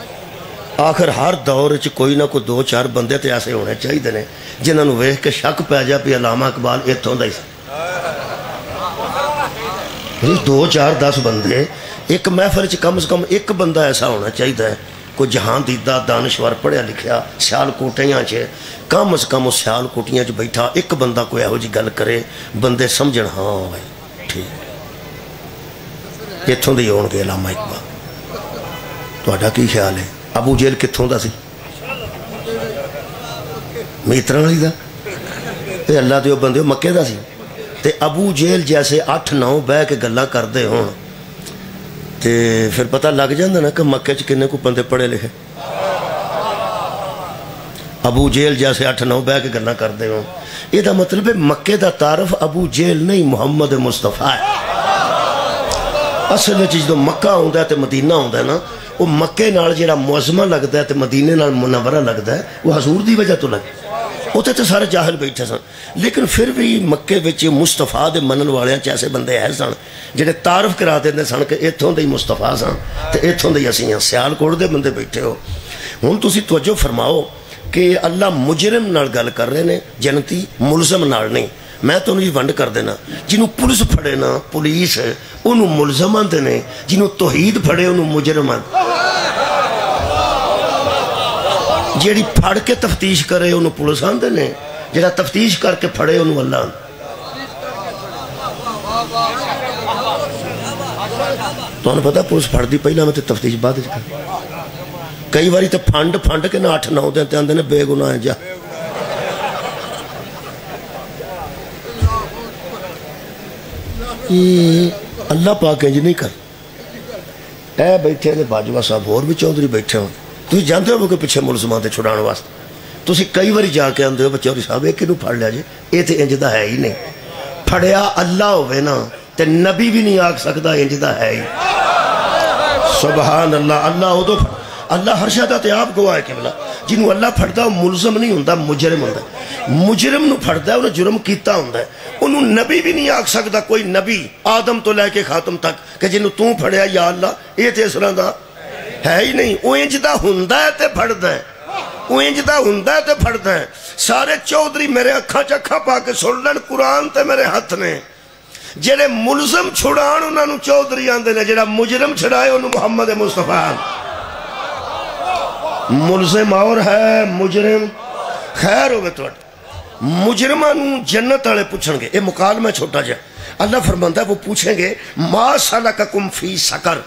آخر ہر دور چ کوئی نہ کوئی 2-4 بندے تے ایسے ہونے چاہیے نے جنہاں نوں ویکھ کے شک پہ جا پی علامہ اقبال اتھوں دا ہی سی۔ 2-4-10 بندے ایک محفل چ کم از کم ایک بندہ ایسا ہونا چاہیے کوئی جہان دیدہ دانشور پڑھیا لکھیا سیال کوٹیاں چ، کم از کم اس سیال کوٹیاں چ بیٹھا ایک بندہ کوئی ایہو جی گل کرے بندے سمجھن ہاں بھائی ٹھیک اتھوں دے ہون گے علامہ اقبال۔ تہاڈا کی خیال ہے ابو جہل کتھوں دا سی؟ میتراں والی دا؟ تے اللہ دے بندے مکے دا سی؟ تے ابو جہل جیسے 8-9 بہ کے گلاں کردے ہون تے پھر پتہ لگ جاندہ نا کہ مکے چ کنے کو بندے پڑھے لکھے۔ ابو جہل جیسے 8-9 بہ کے گلاں کردے ہون، یہ دا مطلب ہے مکے دا تعارف ابو جہل نہیں محمد مصطفیٰ ہے۔ اصل چیز تو مکہ ہوندا ہے تے مدینہ ہوندا ہے نا، وہ مکے نال جڑا معظمہ لگدا ہے تے مدینے نال منورہ لگدا ہے وہ حضور دی وجہ تو لگ اتنے تو سارے جاہل بیٹھے سن، لیکن پھر بھی مکے وچ مصطفیٰ دے منن والے ایسے بندے ہے سن جڑے تعارف کرا دیندے سن کہ اتھوں دے مصطفیٰ سن تے اتھوں دے اسی ہاں۔ سیال کوٹ دے بندے بیٹھے ہو، ہن تسی توجہ فرماؤ کہ اللہ مجرم نال گل کر رہے نے، جنتی ملزم نال نہیں۔ میں تو انہوں ونڈ کر دینا، جنہوں پولیس پھڑے نا پولیس انہوں ملزم آندے نے، جنہوں توحید پھڑے انہوں مجرم آندے، جیڑی پھڑ کے تفتیش کرے انہوں پولیس آندے نے، جیڑا تفتیش کر کے پھڑے انہوں اللہ آندے۔ تمہیں پتا پولیس پھڑتی پہلے میں تفتیش بعد کئی باری تو فنڈ کے نہ 8-9 دن تے آندے نے بے گناہ جا اللہ پاک انج نہیں کر اے بیٹھے نے باجوہ صاحب اور بھی چودھری بیٹھے ہوں تھی جانتے ہو کہ پیچھے ملزمان تے چھڑان واسطے تسی کئی باری جا کے آندے ہو چودھری صاحب ایک کنوں پھڑ لیا جے یہ تے انج دا ہے ہی نہیں پھڑیا اللہ ہوئے نا تے نبی بھی نہیں آگ سکتا انج دا ہے ہی سبحان اللہ اللہ ہو تو اللہ ہر شہدہ تے آپ گواہ ہے قبلہ جنہوں اللہ پھڑتا ہے ملزم نہیں ہوندہ مجرم ہوندہ ہے مجرم نو پھڑتا ہے انہوں جرم کیتا ہوندہ ہے انہوں نبی بھی نہیں آگ سکتا کوئی نبی آدم تو لے کے خاتم تک کہ جنہوں توں پھڑیا یا اللہ یہ تے سران دا ہے ہی نہیں وہ انجدہ ہوندہ ہے تے پھڑتا ہے وہ انجدہ ہوندہ ہے تے پھڑتا ہے سارے چودھری میرے اکھاں چکھاں پا کے سن لین قرآن تے میرے ہاتھ نے جڑے ملزم چھڑان انہوں نے چودھری آندے نے جڑا مجرم چھڑائے انہوں محمد مصطفیٰ ملزم اور ہے مجرم خیر ہوئے تو مجرمانوں جنت آلے پوچھیں گے یہ مکالمہ چھوٹا جائے اللہ فرماندہ ہے وہ پوچھیں گے ما سلککم فی سقر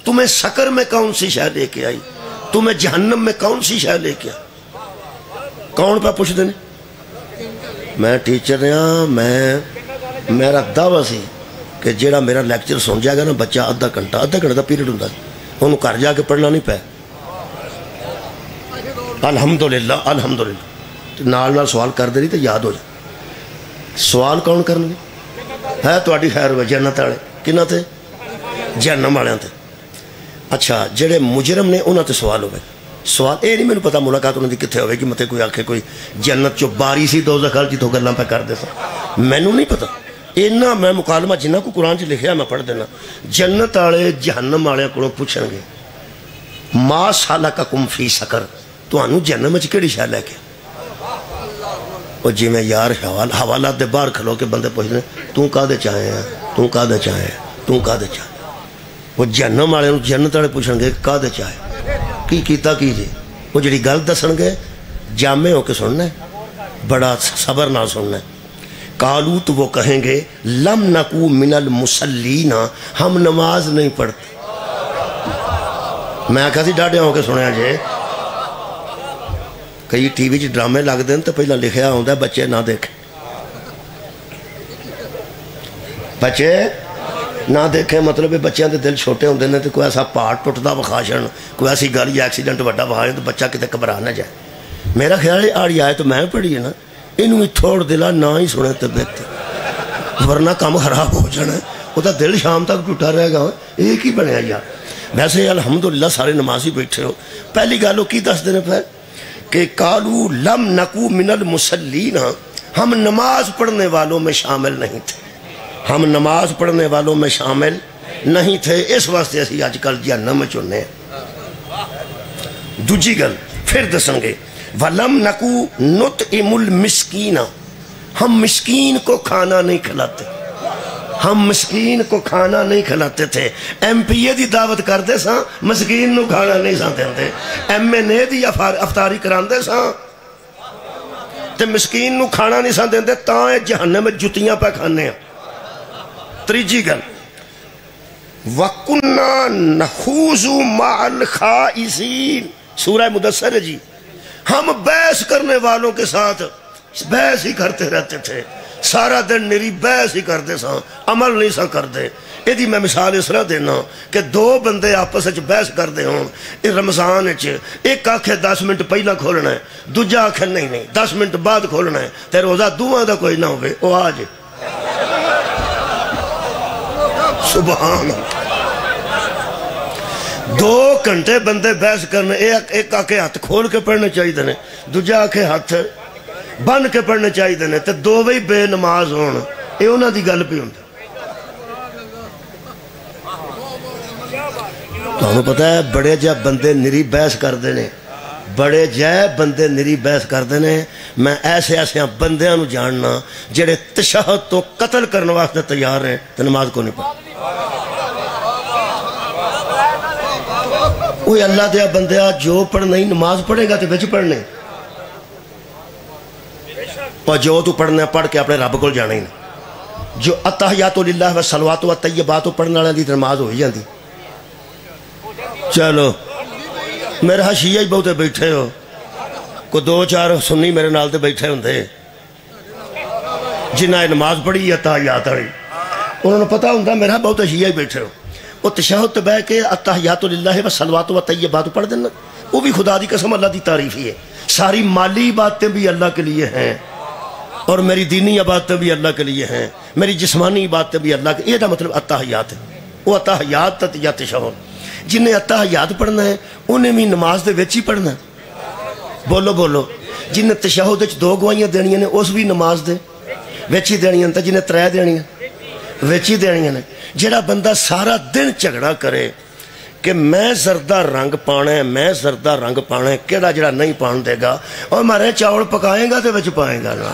تمہیں سقر میں کون سی شے لے کے آئی تمہیں جہنم میں کون سی شے لے کے آئی کون پہ پوچھ دینے میں ٹیچر رہا میں میرا دعویٰ سی کہ جیڑا میرا لیکچر سن جائے گا نا بچہ آدھا گھنٹہ پیریڈ ہوندہ انہوں گھر جا کے پڑھنا نہیں پہ الحمدللہ الحمدللہ نال سوال کر دے رہی تو یاد ہو جائے سوال کون کرنے ہے تو آڑی خیر ہوئے جنت آڑے کنہ تھے جہنم آڑے تھے اچھا جڑے مجرم نے انہوں تے سوال ہوئے سوال اے نہیں میں نے پتا ملاقات انہوں نے کتھے ہوئے کہ متے کوئی آکھے کوئی جنت چو باری سی دوزخ خال جی تو گلنا پہ کر دے سا میں نے نہیں پتا اینا میں مکالمہ جنہ کو قرآن چ لکھیا میں پڑھ دینا جنت آڑے جہنم آڑے کو پوچھیں گے ما سلککم فی سقر تو آنو جہنم اچھ کیڑی شاہ لے کے اور جی میں یار حوالات دے بار کھلو کے بندے پوچھتے ہیں توں کا دے چاہے ہیں توں کا دے چاہے ہیں توں کا دے چاہے وہ جہنم آڑے جنت آڑے پوچھیں گے کا دے چاہے کی کیتا کیجئے وہ جڑی گل دسن گے جامع ہو کے سننا ہے بڑا صبر نہ سننا ہے قالو تو وہ کہیں گے لم نکو من المسلین ہم نماز نہیں پڑھتے میں کسی ڈاڑے ہوں کے سنیا جے کئی ٹی وی چ ڈرامے لگ دیں تو پہلا لکھیا ہوندہ ہے بچے نہ دیکھیں بچے نہ دیکھیں مطلب بچیاں دے دل چھوٹے ہوندے نے تو کوئی ایسا پارٹ ٹوٹدا بخاشن کوئی ایسی گل یا ایکسیڈنٹ وڈا بخاشن تو بچہ کتے گھبرا نہ جائے میرا خیال ہے آڑی آئے تو میں پڑھی ہے نا انہوں تھوڑ دلا نہ ہی سنے تے بہتر ورنہ کام خراب ہو جانا ہے وہ تو دل شام تک ٹوٹا رہے گا ایک ہی بنیا یار ویسے الحمدللہ سارے نمازی بیٹھے ہو پہلی گالوں کی دس دینے پہ کہ قالو لم نکو من المسلین ہم نماز پڑھنے والوں میں شامل نہیں تھے ہم نماز پڑھنے والوں میں شامل نہیں تھے اس واسطے اسی آج کل جہنم چنے دوجی گل پھر دسیں گے وَلَمْ نَكُو نُطْعِمُ الْمِسْكِينَ ہم مسکین کو کھانا نہیں کھلاتے ہم مسکین کو کھانا نہیں کھلاتے تھے ایم پی اے دی دعوت کرتے ساں مسکین نو کھانا نہیں ساں دیندے ایم این اے دی افطاری کراندے ساں تے مسکین نو کھانا نہیں ساں دیندے تاں جہنم میں جتیاں پہ کھانے ہیں تریجی گل وَقُنَّا نَخُوزُ مَعَ الْخَائِزِينَ سورہ مدثر جی ہم بحث کرنے والوں کے ساتھ بحث ہی کرتے رہتے تھے سارا دن نری بحث ہی کرتے ساں عمل نہیں ساں کرتے یہ دی میں مثال اس طرح دینا کہ دو بندے آپس اچھ بحث کرتے ہوں اس رمضان اچھ ایک آنکھیں 10 منٹ پہلا کھولنا ہے دوجہ آنکھیں نہیں 10 منٹ بعد کھولنا ہے تے روزہ دوہاں دا کوئی نہ ہوئے وہ آج سبحان اللہ 2 گھنٹے بندے بحث کرنے ایک آنکھیں ہاتھ کھول کے پڑھنے چاہیے دینے دوجہ آنکھیں ہاتھ بن کے پڑھنے چاہیے دینے تے دو وہی بے نماز ہونا یہ انہاں دی گل پہ ہوندی تو ہمیں پتہ ہے بڑے جا بندے نری بحث کر دینے بڑے جائے بندے نری بحث کر دینے میں ایسے بندیاں نو جاننا جڑے تشہد تو قتل کرنے واسطے تیار ہیں تو نماز کو نہیں پڑھ کوئی اللہ دیا بندیا جو پڑھنا ہی نماز پڑھے گا تو بچ پڑھنے اور جو تو پڑھنا پڑھ کے اپنے رب کو جانا ہی نہیں جو التحیات للہ و صلوات و طیبات پڑھنے والوں کی نماز ہو جاتی. چلو میرے ہاں شیعہ ہی بہتے بیٹھے ہو, کوئی 2-4 سنی میرے نال تے بیٹھے ہوندے جنہیں نماز پڑھی التحیات والی, انہوں نے پتہ ہوتا میرا بہت شیعہ ہی بیٹھے ہو. وہ تشہد تے بیٹھ کے التحیات للہ و صلوات و طیبات پڑھ دینا, وہ بھی خدا دی قسم اللہ دی تعریف ہی ہے. ساری مالی باتیں بھی اللہ کے لیے ہیں, اور میری دینی باتیں بھی اللہ کے لیے ہیں, میری جسمانی باتیں بھی اللہ کے, یہ دا مطلب التحیات ہے. وہ التحیات یا تشہد, جنہیں التحیات پڑھنا ہے انہیں بھی نماز دے وچ ہی پڑھنا ہے. بولو بولو. جنہیں تشہد وچ 2 گواہیاں دینیاں نے اس بھی نماز دے وچ ہی دینیاں نے, جنہیں 3 دینیاں وچ ہی دینیاں نے. جڑا بندہ سارا دن جھگڑا کرے کہ میں زردہ رنگ پانا ہے, میں زردہ رنگ پانا ہے, کیڑا جڑا نہیں پان دے گا, اور مارے چاول پکائیں گا تو وچ پائیں گا نا.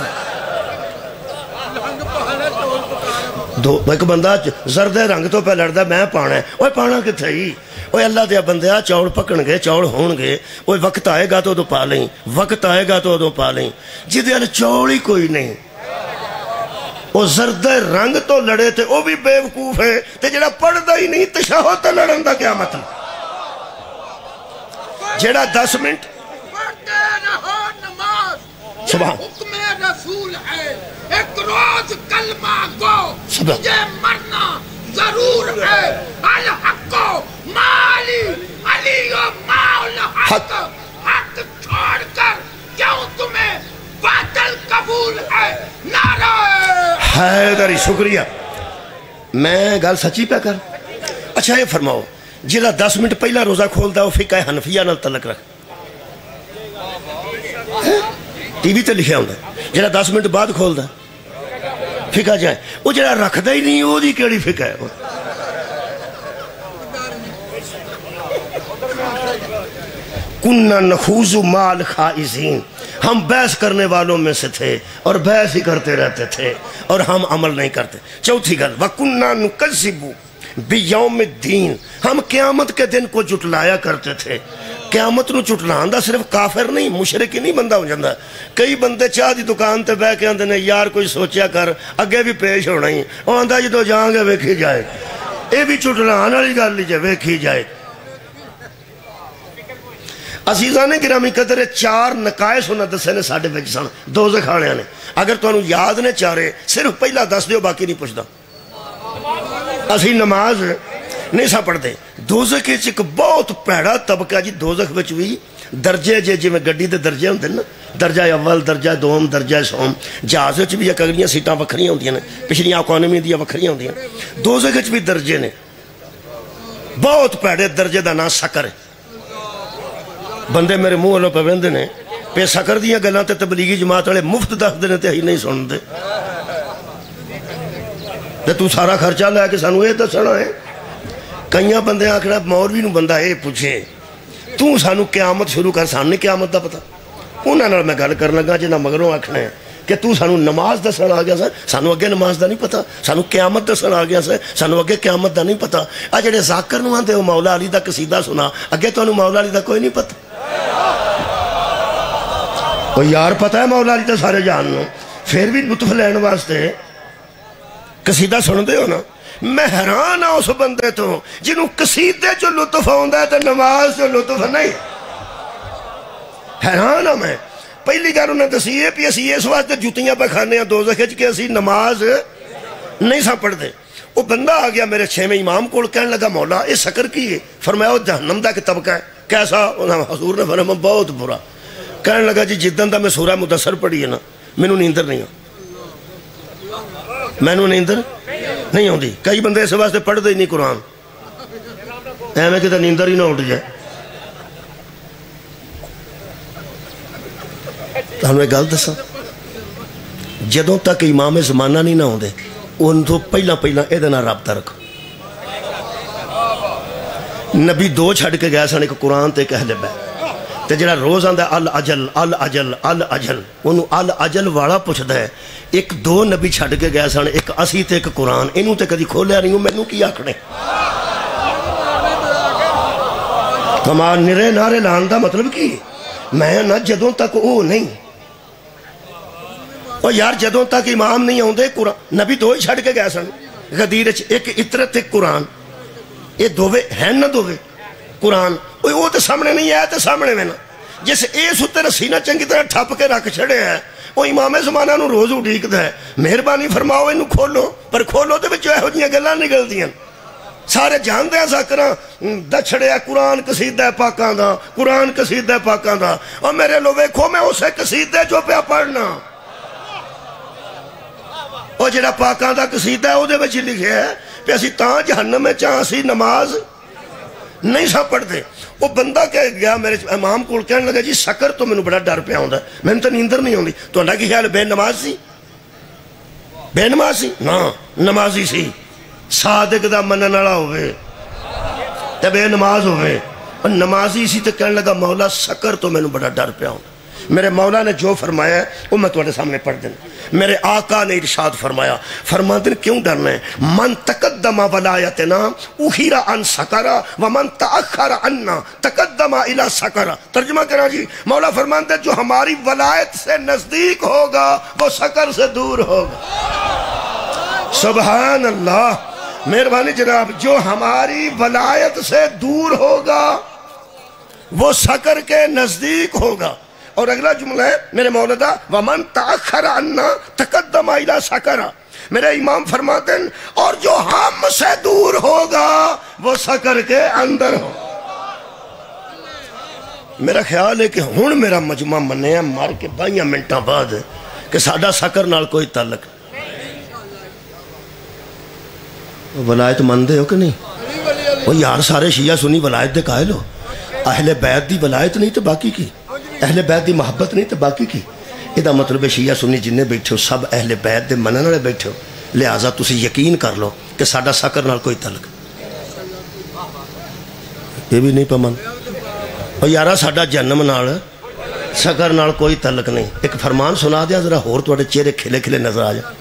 ایک بندہ زردے رنگ تو پہ لڑتا میں پانا ہے, وہ پانا کتنے ہی, وہ اللہ دیا بندیا چاول پکن گے, چاول ہون گے, وہ وقت آئے گا تو ادو پا لیں, وقت آئے گا تو ادو پا لیں. جدے ال چاول ہی کوئی نہیں, وہ زردے رنگ تو لڑے تے وہ بھی بے وقوف ہے, تے جڑا پڑھدا ہی نہیں تشہد تے لڑن دا کیا مطلب. جڑا 10 منٹ پڑھتے رہو نماز, سبحان حکم رسول ہے, ایک روز کلمہ گو, مجھے مرنا ضرور ہے. الحق مالی علی و مال حق, حق چھوڑ کر کیوں تمہیں باطل قبول ہے. نعرہ حیدری. شکریہ. میں گل سچی پہ کر. اچھا یہ فرماؤ, جہاں 10 منٹ پہلا روزہ کھولتا وہ فقہ حنفیہ نال تعلق رکھ, ٹی وی تے لکھیا ہوندا, جہاں 10 منٹ بعد کھولتا فقہ جائے, وہ جہاں رکھدا ہی نہیں وہ دی کیڑی فقہ ہے. کننا نخوض مال خائزین, ہم بحث کرنے والوں میں سے تھے اور بحث ہی کرتے رہتے تھے اور ہم عمل نہیں کرتے. چوتھی گل, وَكُنَّا نُكَذِّبُ بِيَوْمِ الدِّينِ, ہم قیامت کے دن کو جھٹلایا کرتے تھے. قیامت نو جھٹلانا صرف کافر نہیں مشرک ہی نہیں بندہ ہو جاتا. کئی بندے چاہ دی دکان تے بہ کے آندے نے یار کوئی سوچیا کر اگے بھی پیش ہونا ہی, وہ آندا جدو جاؤں گے ویکھی جائے. یہ بھی جھٹلانے والی گل نہیں جے, ویکھی جائے. عزیزان گرامی قدر 4 نقائص انہاں دسے نے ساڈے وچ سن دوزخ والےاں نے. اگر تانوں یاد نے چارے صرف پہلا دس دیو, باقی نہیں پوچھدا. اسی نماز نہیں سا پڑھتے. دوزخ وچ ایک بہت پیڑا طبقہ جی, دوزخ وچ بھی درجے جے میں گڈی دے درجے ہوندے نا, درجہ اول, درجہ دوم, درجہ سوم. جہاز وچ بھی اگلیاں سیٹاں وکھریاں ہوندیاں نے, پچھلیاں اکانومی دیاں وکھریاں ہوندیاں. دوزخ وچ بھی درجے نے, بہت پیڑے درجے دا نام سکر ہے. بندے میرے منہ والوں پہ ویندے نے پہ سکر دیاں گلاں تے تبلیغی جماعت والے مفت دس دے تے ہی نہیں سن دے. تے تو سارا خرچہ لے کے سانوں یہ دسنا ہے. کئیاں بندے آکھنا مولوی نو بندہ اے پوچھے تو سانوں قیامت شروع کر, سانوں قیامت دا پتہ. انہاں نال میں گل کرن لگا جنہاں مگروں آکھنا ہے کہ تو سانوں نماز دسن آ گیا سا, سانوں اگے نماز دا نہیں پتہ. سانوں قیامت دسن آ گیا سا, سانوں اگے قیامت دا نہیں پتہ. آ جڑے ذاکر نو آندے مولا علی دا قصیدہ سنا, اگے تانوں مولا علی دا کوئی نہیں پتہ. وہ یار پتہ ہے مولا علی دا سارے جان نو, پھر بھی لطف لین واسطے قصیدہ سن دے ہو نا. میں حیران ہوں اس بندے تو جنہوں قصیدے جو لطف آندا ہے تو نماز جو لطف نہیں. حیران ہوں میں. پہلی گل انہیں دسی ہے کہ اسی اس واسطے جوتیاں پہ کھانے ہیں دوزخ وچ کہ اسی نماز نہیں سا پڑھ دے. وہ بندہ آ گیا میرے 6ویں امام کو, کہنے لگا مولا یہ سکر کی ہے. فرمایا وہ جہنم دا کہ طبقہ ہے. کیسا؟ حضور نے فرمایا بہت برا. کہنے لگا جی جدن دا میں سورہ مدثر پڑھی ہے نا, مینوں نیندر نہیں آ, مینوں نیندر نہیں آتی. کئی بندے اس واسطے پڑھتے ہی نہیں قرآن, ایویں کہ نیندر ہی نہ اٹھ جائے. تمہیں ایک گل دساں, جدوں تک امام زمانہ نہیں نہ آتے ان تو پہلا یہ رابطہ رکھو. نبی 2 چھڑ کے گیا سن, ایک قرآن تے ایک اہل بیت. تے جڑا روز آندا الاجل الاجل الاجل, انہوں الاجل والا پوچھدا ہے. 1-2 نبی چھڑ کے گیا سن, ایک اسی تے ایک قرآن. انہوں تے کدی کھولیا نہیں, مینوں کی آکھنے. کمال نرے نعرے لان دا مطلب کی, میں نہ جدوں تک او نہیں اور یار جدوں تک امام نہیں آتے قرآن نبی دو ہی چھڑ کے گئے سن غدیر ایک اطرت ایک قرآن یہ دووے ہیں نہ دووے قرآن وہ تو سامنے نہیں آیا تو سامنے میں نا جس اس اتنے رسی نہ چنگی طرح ٹھپ کے رکھ چھڑے ہے وہ امام زمانہ نو روز اڈیکدا ہے مہربانی فرماؤ انہوں کھولو پر کھولو تو بچوں یہو جیاں گلاں نکلدیاں سارے جانتے ہیں ذاکراں دچھڑے قرآن قصیدہ پاکاں دا قرآن قصیدہ پاکاں دا اور میرے لو ویکھو میں اسے قصیدہ جو پہ پڑھنا اور جڑا پاکاں دا قصیدہ ہے وہ دے وچ لکھے ہے پہ اسی تاں جہنم میں چاہاں سی نماز نہیں سا پڑھتے وہ بندہ کہہ گیا میرے امام کو کہنے لگا جی سکر تو میں بڑا ڈر پہ آؤں دا میں نے تو نیندر نہیں ہوندی تو اللہ کی خیال بے نماز سی بے نماز سی نا نمازی سی صادق دا منن والا ہوئے تے بے نماز ہوئے اور نمازی سی تے کہنے لگا مولا سکر تو میں بڑا ڈر پہ آؤں میرے مولا نے جو فرمایا ہے وہ میں تمہارے سامنے پڑھ دیں میرے آقا نے ارشاد فرمایا فرماتے ہیں کیوں ڈرنا ہے من تقدم ولایتنا اخیر عن سکرہ ومن تأخر عنا تقدم الى سکرہ ترجمہ کرنا جی مولا فرماتے ہیں جو ہماری ولایت سے نزدیک ہوگا وہ سکر سے دور ہوگا سبحان اللہ مہربانی جناب جو ہماری ولایت سے دور ہوگا وہ سکر کے نزدیک ہوگا اور اگلا جملہ ہے میرے مولا ومن تأخر عنا تقدم الى سکرہ میرے امام فرماتے ہیں اور جو ہم سے دور ہوگا وہ سکر کے اندر ہو میرا خیال ہے کہ ہن میرا مجمع منے ہیں مار کے 22 منٹاں بعد کہ ساڈا سکر نال کوئی تعلق ولایت مندے ہو کہ نہیں وہ یار سارے شیعہ سنی ولایت دے قائل ہو اہل بیت دی ولایت نہیں تو باقی کی اہل بیت دی محبت نہیں تو باقی کی یہ مطلب شیعہ سنی جنہیں بیٹھے ہو سب اہل بیت دے منن والے بیٹھے ہو لہٰذا تسی یقین کر لو کہ ساڈا سکر نال کوئی تعلق یہ بھی نہیں پمن اور یارا ساڈا جنم نال سکر نال کوئی تعلق نہیں ایک فرمان سنا دیا ذرا ہور تواڈے چہرے کھلے کھلے نظر آ جائے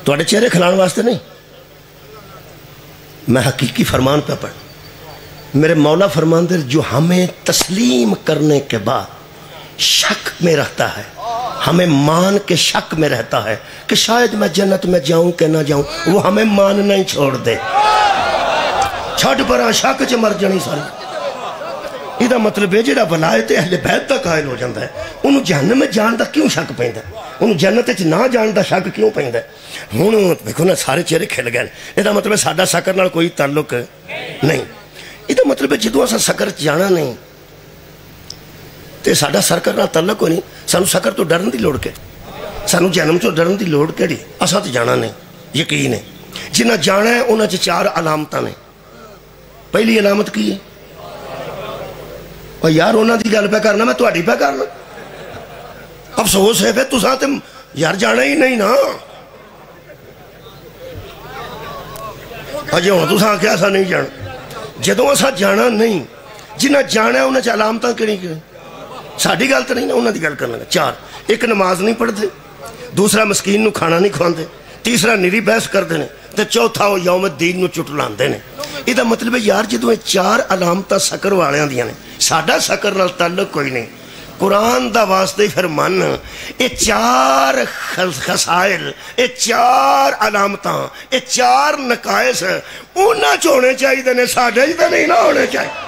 تواڈے چہرے کھلان واسطے نہیں میں حقیقی فرمان پہ پڑھ میرے مولا فرماندے جو ہمیں تسلیم کرنے کے بعد شک میں رہتا ہے ہمیں مان کے شک میں رہتا ہے کہ شاید میں جنت میں جاؤں کہ نہ جاؤں وہ ہمیں ماننا ہی چھوڑ دے چھٹ پرا شک چ مر جانی ساری یہ مطلب ہے جڑا ولایت اہل بیت دا قائل ہو جاتا ہے انہوں جہنم میں جان دا کیوں شک پیندا ہے انہوں جنت چ نہ جان دا شک کیوں پیندا ہے ہن دیکھو نا سارے چہرے کھل گئے یہ مطلب ساڈا سکر نال کوئی تعلق نہیں یہ مطلب جدوں اساں سکر جانا نہیں تے ساڈا سکر نال تعلق ہو نہیں سانو سکر تو ڈرن دی لوڑ کے سانو جنم تو ڈرن دی لوڑ کیڑی اساں تے جانا نہیں یقین ہے جنہ جانا ہے انہاں چ 4 علامتاں نے پہلی علامت کی ہے اور یار انہاں دی گل پہ کرنا میں تہاڈی پہ کرنا افسوس ہے پھر تساں تے یار جانا ہی نہیں نا اجے ہن تساں کہ اساں نہیں جانا جدوں اساں جانا نہیں جنہ جانا ہے انہاں چ علامتاں کیڑی ساڑھی گل تو نہیں نا انہوں دی گل کرنا 4 ایک نماز نہیں پڑھتے دوسرا مسکین نو کھانا نہیں کھواندے تیسرا نری بحث کردے نے تے چوتھا وہ یوم الدین نو چٹلاندے نے یہ مطلب ہے یار جدوں 4 علامتاں سکر والیاں دیاں نے ساڈا سکر نال تعلق کوئی نہیں قرآن دا واسطے پھر من یہ 4 خسائل یہ 4 علامتاں یہ 4 نقائص انہاں چ ہونے چاہیے نے ساڈے چ تے نہیں نہ ہونے چاہیے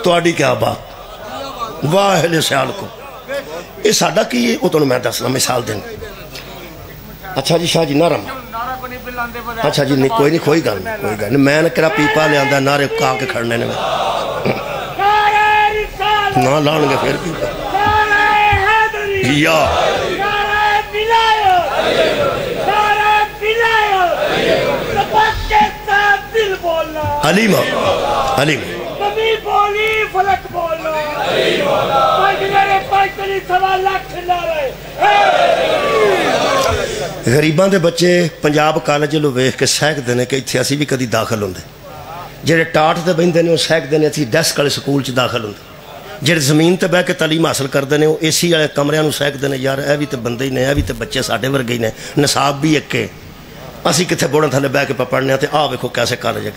تواڈی کیا بات واہ اہل سیال کو یہ ساڈا کی ہے وہ تمہیں میں دسنا مثال دیں اچھا جی شاہ جی نہ رما اچھا جی نہیں کوئی نہیں کوئی گل نہیں میں نے کرا پیپا لیا نعرے کہا کے کھڑنے نے نہ لان گے پھر پیپا یا حلیمہ حلیمہ فلک بولو غریباں دے بچے پنجاب کالج لو ویکھ کے سہک دینے کہ اتھے اسی بھی کدی داخل ہوندے جڑے ٹاٹ تے بہندے نے وہ سہک دینے اسی ڈیسک والے سکول چ داخل ہوندے جڑے زمین تے بہ کے تعلیم حاصل کردے نے وہ اے سی والے کمریاں نو سہک دینے یار اے بھی تے بندے ہی نے اے بھی تے بچے ساڈے ورگے ہی نے نصاب بھی ایک اسی کتھے بوڑاں تھلے بہ کے پڑھنے تے آ ویکھو کیسے کالج ہے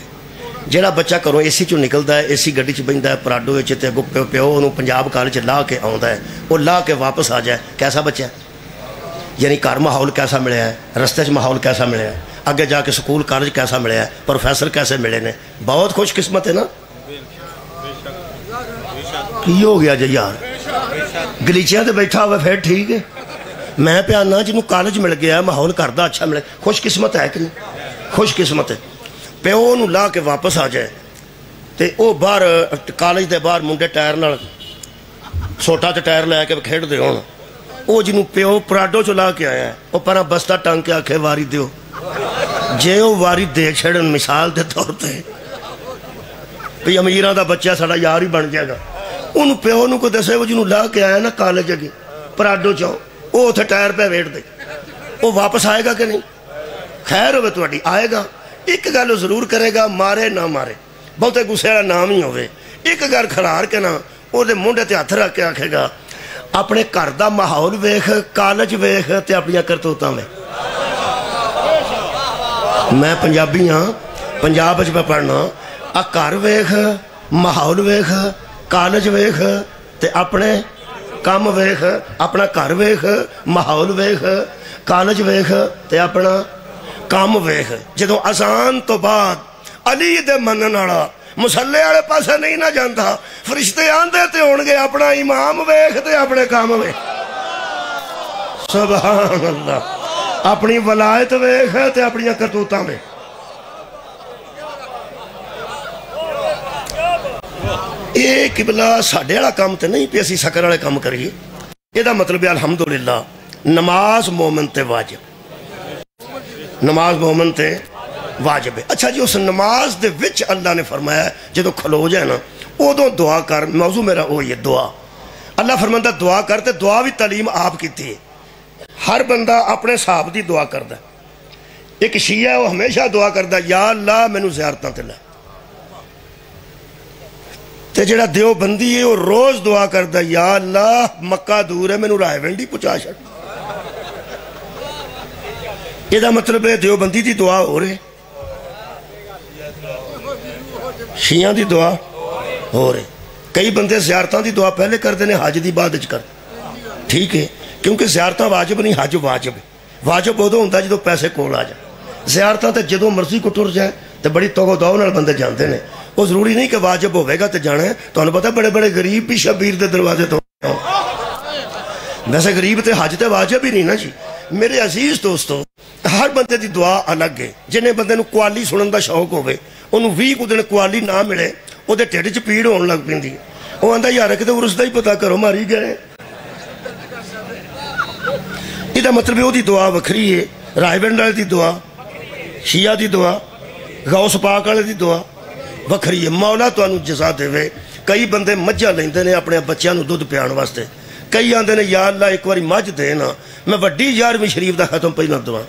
ਜਿਹੜਾ ਬੱਚਾ ਘਰੋਂ ਏਸੀ ਚੋਂ ਨਿਕਲਦਾ ਹੈ, ਏਸੀ ਗੱਡੀ 'ਚ ਬਹਿੰਦਾ ਹੈ ਪਰਾਡੋ ਵਿੱਚ, ਤੇ ਅੱਗੋਂ ਪਿਓ ਉਹਨੂੰ ਪੰਜਾਬ ਕਾਲਜ 'ਚ ਲਾਹ ਕੇ ਆਉਂਦਾ ਹੈ, ਉਹ ਲਾਹ ਕੇ ਵਾਪਸ ਆ ਜਾਏ, ਕੈਸਾ ਬੱਚਾ? ਯਾਨੀ ਘਰ ਮਾਹੌਲ ਕੈਸਾ ਮਿਲਿਆ ਹੈ, ਰਸਤੇ 'ਚ ਮਾਹੌਲ ਕੈਸਾ ਮਿਲਿਆ ਹੈ, ਅੱਗੇ ਜਾ ਕੇ ਸਕੂਲ ਕਾਲਜ ਕੈਸਾ ਮਿਲਿਆ ਹੈ, ਪ੍ਰੋਫੈਸਰ ਕੈਸੇ ਮਿਲੇ ਨੇ, ਬਹੁਤ ਖੁਸ਼ ਕਿਸਮਤ ਹੈ ਨਾ। ਕੀ ਹੋ ਗਿਆ ਜੀ ਯਾਰ, ਗਲੀਚਿਆਂ ਤੇ ਬੈਠਾ ਹੋਵੇ ਫਿਰ ਠੀਕ ਹੈ। ਮੈਂ ਪਿਆਨਾ ਜਿਹਨੂੰ ਕਾਲਜ ਮਿਲ ਗਿਆ, ਮਾਹੌਲ ਘਰ ਦਾ ਅੱਛਾ ਮਿਲੇ, ਖੁਸ਼ ਕਿਸਮਤ ਹੈ ਕਿ ਨਹੀਂ? ਖੁਸ਼ ਕਿਸਮਤ ਹੈ। ਪਿਓ ਨੂੰ ਲਾ ਕੇ ਵਾਪਸ ਆ ਜਾਏ ਤੇ ਉਹ ਬਾਹਰ ਕਾਲਜ ਦੇ ਬਾਹਰ ਮੁੰਡੇ ਟਾਇਰ ਨਾਲ ਸੋਟਾ 'ਚ ਟਾਇਰ ਲੈ ਕੇ ਖੇਡਦੇ ਹੋਣ, ਉਹ ਜਿਹਨੂੰ ਪਿਓ ਪਰਾਡੋ 'ਚ ਲਾ ਕੇ ਆਇਆ, ਉਹ ਪਰਾਂ ਬਸਤਾ ਟੰਗ ਕੇ ਆਖੇ ਵਾਰੀ ਦਿਓ, ਜੇ ਉਹ ਵਾਰੀ ਦੇ ਛੱਡਣ ਮਿਸਾਲ ਦੇ ਤੌਰ ਤੇ ਵੀ ਅਮੀਰਾਂ ਦਾ ਬੱਚਾ ਸਾਡਾ ਯਾਰ ਹੀ ਬਣ ਜਾਏਗਾ, ਉਹਨੂੰ ਪਿਓ ਨੂੰ ਕੋਈ ਦੱਸੇ ਉਹ ਜਿਹਨੂੰ ਲਾ ਕੇ ਆਇਆ ਨਾ ਕਾਲਜ ਅੱਗੇ ਪਰਾਡੋ 'ਚੋਂ, ਉਹ ਉੱਥੇ ਟਾਇਰ ਪੈ ਵੇਟਦੇ, ਉਹ ਵਾਪਸ ਆਏਗਾ ਕਿ ਨਹੀਂ? ਖੈਰ ਹੋਵੇ ਤੁਹਾਡੀ, ਆਏਗਾ। ਇੱਕ ਗੱਲ ਉਹ ਜ਼ਰੂਰ ਕਰੇਗਾ, ਮਾਰੇ ਨਾ ਮਾਰੇ, ਬਹੁਤੇ ਗੁੱਸੇ ਵਾਲਾ ਨਾਮ ਹੀ ਹੋਵੇ, ਇੱਕ ਗੱਲ ਖਿਲਾਰ ਕੇ ਨਾ ਉਹਦੇ ਮੋਢੇ ਤੇ ਹੱਥ ਰੱਖ ਕੇ ਆਖੇਗਾ ਆਪਣੇ ਘਰ ਦਾ ਮਾਹੌਲ ਵੇਖ, ਕਾਲਜ ਵੇਖ ਤੇ ਆਪਣੀਆਂ ਕਰਤੂਤਾਂ ਵੇਖ। ਮੈਂ ਪੰਜਾਬੀ ਹਾਂ, ਪੰਜਾਬ ਵਿੱਚ ਮੈਂ ਪੜ੍ਹਨਾ, ਆ ਘਰ ਵੇਖ, ਮਾਹੌਲ ਵੇਖ, ਕਾਲਜ ਵੇਖ ਤੇ ਆਪਣੇ ਕੰਮ ਵੇਖ, ਆਪਣਾ ਘਰ ਵੇਖ, ਮਾਹੌਲ ਵੇਖ, ਕਾਲਜ ਵੇਖ ਤੇ ਆਪਣਾ ਕੰਮ ਵੇਖ। ਜਦੋਂ ਅਜ਼ਾਨ ਤੋਂ ਬਾਅਦ ਅਲੀ ਦੇ ਮੰਨਣ ਵਾਲਾ ਮੁਸੱਲੇ ਵਾਲੇ ਪਾਸੇ ਨਹੀਂ ਨਾ ਜਾਂਦਾ, ਫਰਿਸ਼ਤੇ ਆਂਦੇ ਤੇ ਹੋਣਗੇ ਆਪਣਾ ਇਮਾਮ ਵੇਖ ਤੇ ਆਪਣੇ ਕੰਮ ਵੇਖ। ਸੁਭਾਨ ਅੱਲਾਹ। ਆਪਣੀ ਵਲਾਇਤ ਵੇਖ ਤੇ ਆਪਣੀਆਂ ਕਰਤੂਤਾਂ ਵੇਖ। ਇਹ ਕਿਬਲਾ ਸਾਡੇ ਵਾਲਾ ਕੰਮ ਤੇ ਨਹੀਂ ਵੀ ਅਸੀਂ ਸ਼ਕਰ ਵਾਲੇ ਕੰਮ ਕਰੀਏ। ਇਹਦਾ ਮਤਲਬ ਹੈ ਅਲਹਮਦੁਲਿਲਾ ਨਮਾਜ਼ ਮੋਮਨ ਤੇ ਵਾਜਬ, ਨਮਾਜ਼ ਮੋਮਨ ਤੇ ਵਾਜਬ ਹੈ। ਅੱਛਾ ਜੀ, ਉਸ ਨਮਾਜ਼ ਦੇ ਵਿੱਚ ਅੱਲਾ ਨੇ ਫਰਮਾਇਆ ਜਦੋਂ ਖਲੋ ਜਾਏ ਨਾ ਉਦੋਂ ਦੁਆ ਕਰ। ਮੌਜ਼ੂ ਮੇਰਾ ਉਹ ਹੀ ਦੁਆ। ਅੱਲਾ ਫਰਮਾਂਦਾ ਦੁਆ ਕਰ, ਤੇ ਦੁਆ ਵੀ ਤਾਲੀਮ ਆਪ ਕੀਤੀ ਹੈ। ਹਰ ਬੰਦਾ ਆਪਣੇ ਹਿਸਾਬ ਦੀ ਦੁਆ ਕਰਦਾ। ਇੱਕ ਸ਼ੀਆ ਉਹ ਹਮੇਸ਼ਾ ਦੁਆ ਕਰਦਾ ਯਾ ਅੱਲਾ ਮੈਨੂੰ ਜ਼ਿਆਰਤਾਂ ਤੇ ਲੈ, ਤੇ ਜਿਹੜਾ ਦਿਓਬੰਦੀ ਹੈ ਉਹ ਰੋਜ਼ ਦੁਆ ਕਰਦਾ ਯਾ ਅੱਲਾ ਮੱਕਾ ਦੂਰ ਹੈ ਮੈਨੂੰ ਰਾਏਵਿੰਡੀ ਪਹੁੰਚਾ ਛੱਡ। ਇਹਦਾ ਮਤਲਬ ਹੈ ਦਿਓਬੰਦੀ ਦੀ ਦੁਆ ਹੋ ਰਹੀ, ਸ਼ੀਆਂ ਦੀ ਦੁਆ ਹੋ ਰਹੀ। ਕਈ ਬੰਦੇ ਜ਼ਿਆਰਤਾਂ ਦੀ ਦੁਆ ਪਹਿਲੇ ਕਰਦੇ ਨੇ, ਹਜ ਦੀ ਬਾਅਦ ਵਿੱਚ ਕਰਦੇ। ਠੀਕ ਹੈ, ਕਿਉਂਕਿ ਜ਼ਿਆਰਤਾਂ ਵਾਜਬ ਨਹੀਂ, ਹਜ ਵਾਜਬ ਹੈ। ਵਾਜਬ ਉਦੋਂ ਹੁੰਦਾ ਜਦੋਂ ਪੈਸੇ ਕੋਲ ਆ ਜਾਣ। ਜ਼ਿਆਰਤਾਂ ਤੇ ਜਦੋਂ ਮਰਜ਼ੀ ਕੋ ਟੁਰ ਜਾਏ ਤੇ ਬੜੀ ਤੋਗੋ ਦੌ ਨਾਲ ਬੰਦੇ ਜਾਂਦੇ ਨੇ। ਉਹ ਜ਼ਰੂਰੀ ਨਹੀਂ ਕਿ ਵਾਜਬ ਹੋਵੇਗਾ ਤੇ ਜਾਣਾ। ਤੁਹਾਨੂੰ ਪਤਾ ਬੜੇ ਬੜੇ ਗਰੀਬ ਵੀ ਸ਼ਬੀਰ ਦੇ ਦਰਵਾਜ਼ੇ ਤੋਂ। ਵੈਸੇ ਗਰੀਬ ਤੇ ਹਜ ਤੇ ਵਾਜਬ ਹੀ ਨਹੀਂ ਨਾ ਜੀ। ਮੇਰੇ ਅਜ਼ੀਜ਼ ਦੋਸਤੋ, ਹਰ ਬੰਦੇ ਦੀ ਦੁਆ ਅਲੱਗ ਹੈ। ਜਿਹਨੇ ਬੰਦੇ ਨੂੰ ਕੁਆਲੀ ਸੁਣਨ ਦਾ ਸ਼ੌਕ ਹੋਵੇ, ਉਹਨੂੰ 20 ਕੁ ਦਿਨ ਕੁਆਲੀ ਨਾ ਮਿਲੇ, ਉਹਦੇ ਢਿੱਡ 'ਚ ਪੀੜ ਹੋਣ ਲੱਗ ਪੈਂਦੀ ਹੈ। ਉਹ ਆਂਦਾ ਯਾਰ ਕਿਤੇ ਉਰਸ ਦਾ ਹੀ ਪਤਾ ਕਰੋ, ਮਾਰੀ ਗਏ। ਇਹਦਾ ਮਤਲਬ ਹੈ ਉਹਦੀ ਦੁਆ ਵੱਖਰੀ ਹੈ। ਰਾਏਵਿੰਡ ਵਾਲੇ ਦੀ ਦੁਆ, ਸ਼ੀਆ ਦੀ ਦੁਆ, ਗੌਸ ਪਾਕ ਵਾਲੇ ਦੀ ਦੁਆ ਵੱਖਰੀ ਹੈ। ਮੌਲਾ ਤੁਹਾਨੂੰ ਜਜ਼ਾ ਦੇਵੇ। ਕਈ ਬੰਦੇ ਮੱਝਾਂ ਲੈਂਦੇ ਨੇ ਆਪਣੇ ਬੱਚਿਆਂ ਨੂੰ ਦੁੱਧ ਪਿਆਉਣ ਵਾਸਤੇ। ਕਈ ਆਂਦੇ ਨੇ ਯਾ ਅੱਲਾ ਇੱਕ ਵਾਰੀ ਮੱਝ ਦੇ ਨਾ, ਮੈਂ ਵੱਡੀ 11ਵੀਂ ਸ਼ਰੀਫ ਦਾ ਖਤਮ ਪਹਿਲਾਂ ਦਵਾ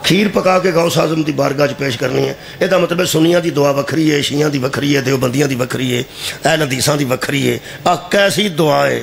ਖੀਰ ਪਕਾ ਕੇ ਗੌਸ ਆਜ਼ਮ ਦੀ ਬਾਰਗਾਹ 'ਚ ਪੇਸ਼ ਕਰਨੀ ਹੈ। ਇਹਦਾ ਮਤਲਬ ਸੁਨੀਆਂ ਦੀ ਦੁਆ ਵੱਖਰੀ ਹੈ, ਸ਼ੀਆਂ ਦੀ ਵੱਖਰੀ ਹੈ, ਦਿਓਬੰਦੀਆਂ ਦੀ ਵੱਖਰੀ ਹੈ, ਅਹਿਲ ਹਦੀਸਾਂ ਦੀ ਵੱਖਰੀ ਹੈ। ਆ ਕੈਸੀ ਦੁਆ ਹੈ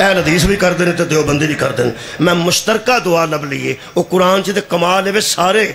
ਅਹਿਲ ਹਦੀਸ ਵੀ ਕਰਦੇ ਨੇ ਤੇ ਦਿਓਬੰਦੀ ਵੀ ਕਰਦੇ ਨੇ। ਮੈਂ ਮੁਸ਼ਤਰਕਾ ਦੁਆ ਲੱਭ ਲਈਏ। ਉਹ ਕੁਰਾਨ 'ਚ ਤੇ ਕਮਾਲ ਹੈ, ਸਾਰੇ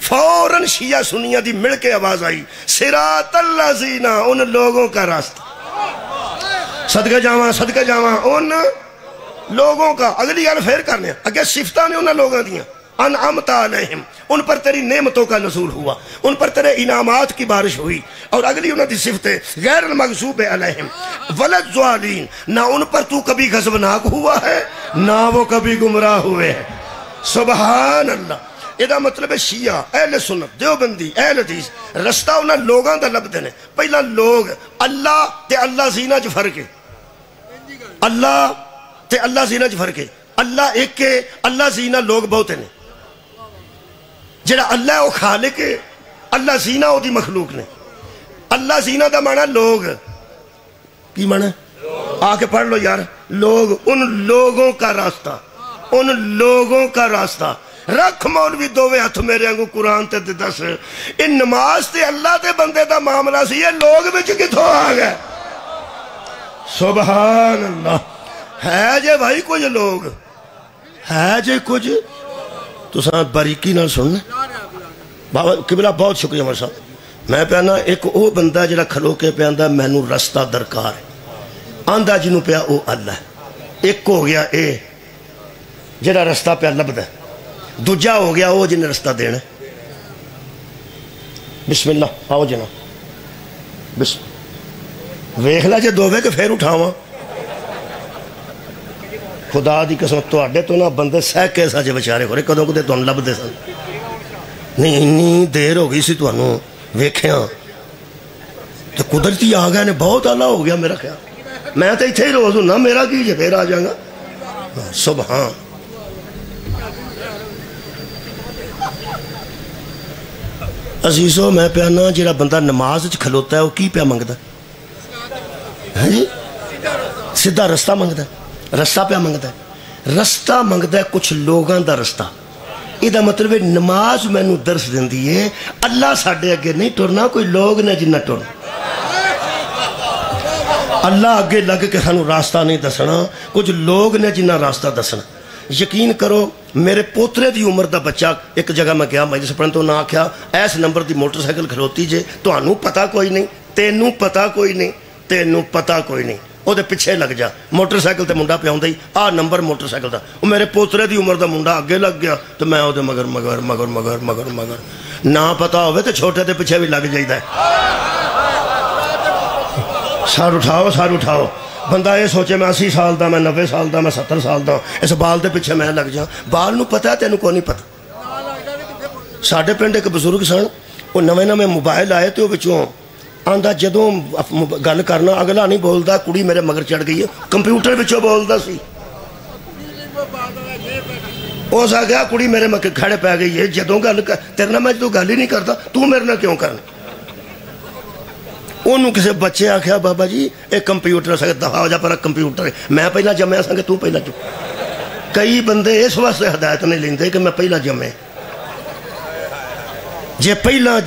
فوراً شیعہ سنیہ دی مل کے آواز آئی صراط الذین ان لوگوں کا راستہ صدقہ جاواں ان لوگوں کا اگلی گل پھر کرنے اگے صفتاں نے انہاں لوگاں دیاں انعمت علیہم ان پر تیری نعمتوں کا نزول ہوا ان پر تیرے انعامات کی بارش ہوئی اور اگلی انہاں دی صفتیں غیر المغضوب علیہم ولا الضالین نہ ان پر تو کبھی غضبناک ہوا ہے نہ وہ کبھی گمراہ ہوئے ہیں سبحان اللہ یہ مطلب ہے شیعہ اہل سنت دیوبندی اہل حدیث رستہ انہاں لوگاں دا لب دینے پہلا لوگ اللہ تے اللہ زینہ چ فرق ہے اللہ تے اللہ زینہ چ فرق ہے اللہ ایک ہے اللہ زینہ لوگ بہت ہیں جڑا اللہ ہے وہ خالق ہے اللہ زینہ وہ دی مخلوق نے اللہ زینہ دا معنی لوگ کی معنی آ کے پڑھ لو یار لوگ ان لوگوں کا راستہ ان لوگوں کا راستہ رکھ مولوی دووے ہاتھ میرے انگو قرآن تے دس ان نماز تے اللہ تے بندے دا معاملہ سی یہ لوگ بچ کتھوں آ گئے سبحان اللہ ہے جے بھائی کچھ لوگ ہے جے کچھ تو ساتھ باریکی نہ سننے بابا قبلہ بہت شکریہ ہمارے صاحب میں پیانا ایک او بندہ جڑا کھلو کے پیاندہ مینو رستہ درکار ہے آندہ جنوں پیا او اللہ ہے ایک ہو گیا اے جڑا رستہ پیا لبدا ہے دوجا ہو گیا وہ جن رستہ دینا بسم اللہ آؤ جناب بسم ویکھ لا جے دووے کہ پھر اٹھاواں خدا دی قسم تواڈے تو نہ بندے سہ کے ساجے بیچارے کھڑے کدوں کدے تانوں لبدے سن نہیں انی دیر ہو گئی سی تانوں ویکھیاں تے قدرتی آ گئے نے بہت اعلیٰ ہو گیا میرا خیال میں تے ایتھے ہی روز ہوں نا میرا کی جے پھر آ جاؤں گا سبحان عزیزو میں پیانا جڑا بندہ نماز کھلوتا ہے وہ کی پیا منگدا ہے جی سیدھا رستہ منگدا ہے رستہ پیا منگدا ہے رستہ منگدا ہے کچھ لوگاں دا رستہ یہ مطلب ہے نماز مینوں درس دیندی ہے اللہ ساڈے اگے نہیں ٹرنا کوئی لوگ نے جنہ ٹرنا اللہ اگے لگ کے سانوں راستہ نہیں دسنا کچھ لوگ نے جنہ راستہ دسنا یقین کرو میرے پوترے دی عمر دا بچہ ایک جگہ میں گیا مجلس پڑھن تو نہ آکھیا ایس نمبر دی موٹر سائیکل کھلوتی جے تو انہوں پتا کوئی نہیں تینوں پتا کوئی نہیں تینوں پتا کوئی نہیں او دے پچھے لگ جا موٹر سائیکل تے منڈا پہ آؤندے آ نمبر موٹر سائیکل دا وہ میرے پوترے دی عمر دا منڈا اگے لگ گیا تو میں او دے مگر مگر مگر مگر مگر مگر نہ پتا ہوئے تو چھوٹے دے پچھے بھی لگ جائیدہ ہے سار اٹھاؤ بندہ یہ سوچے میں 80 سال دا میں 90 سال دا میں 70 سال دا اس بال دے پچھے میں لگ جاؤں بال نو پتا ہے تینوں کو نہیں پتا ساڑھے پینڈے کے بزرگ سن وہ نوے موبائل آئے تو بچوں آندہ جدوں گل کرنا اگلا نہیں بولدا کڑی میرے مگر چڑھ گئی ہے کمپیوٹر بچوں بولدا سی وہ سا گیا کڑی میرے مگر کھڑے پہ گئی ہے جدوں گل تیرنا میں تو گل ہی نہیں کرتا تو میرے نہ کیوں کرنا انہوں کسے بچے آکھیا بابا جی ایک کمپیوٹر سکتا دفعہ ہو جا پر کمپیوٹر ہے میں پہلا جمعہ سنگے تو پہلا جمعہ کئی بندے اس واسطے ہدایت نہیں لیندے کہ میں پہلا جمعہ جے پہلا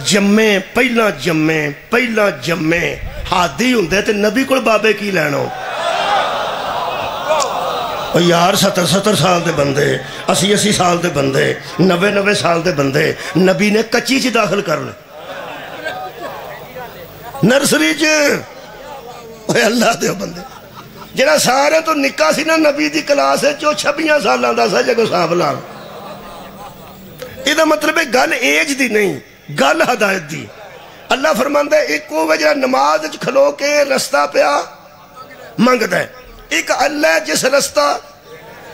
جمعہ حادی ہوندے تے نبی کل بابے کی لینا یار 70 سال دے بندے 80 سال دے بندے 90 سال دے بندے نبی نے کچی چی داخل کرنے نرسری چ اللہ دے بندے جڑا سارے تو نکا سی نا نبی دی کلاس ہے جو 26 سالاں دا سا جگہ صاحب لال یہ مطلب ہے گل ایج دی نہیں گل ہدایت دی اللہ فرماندا ہے ایک وہ جڑا نماز کھلو کے رستہ پیا منگدا ہے ایک اللہ جس رستہ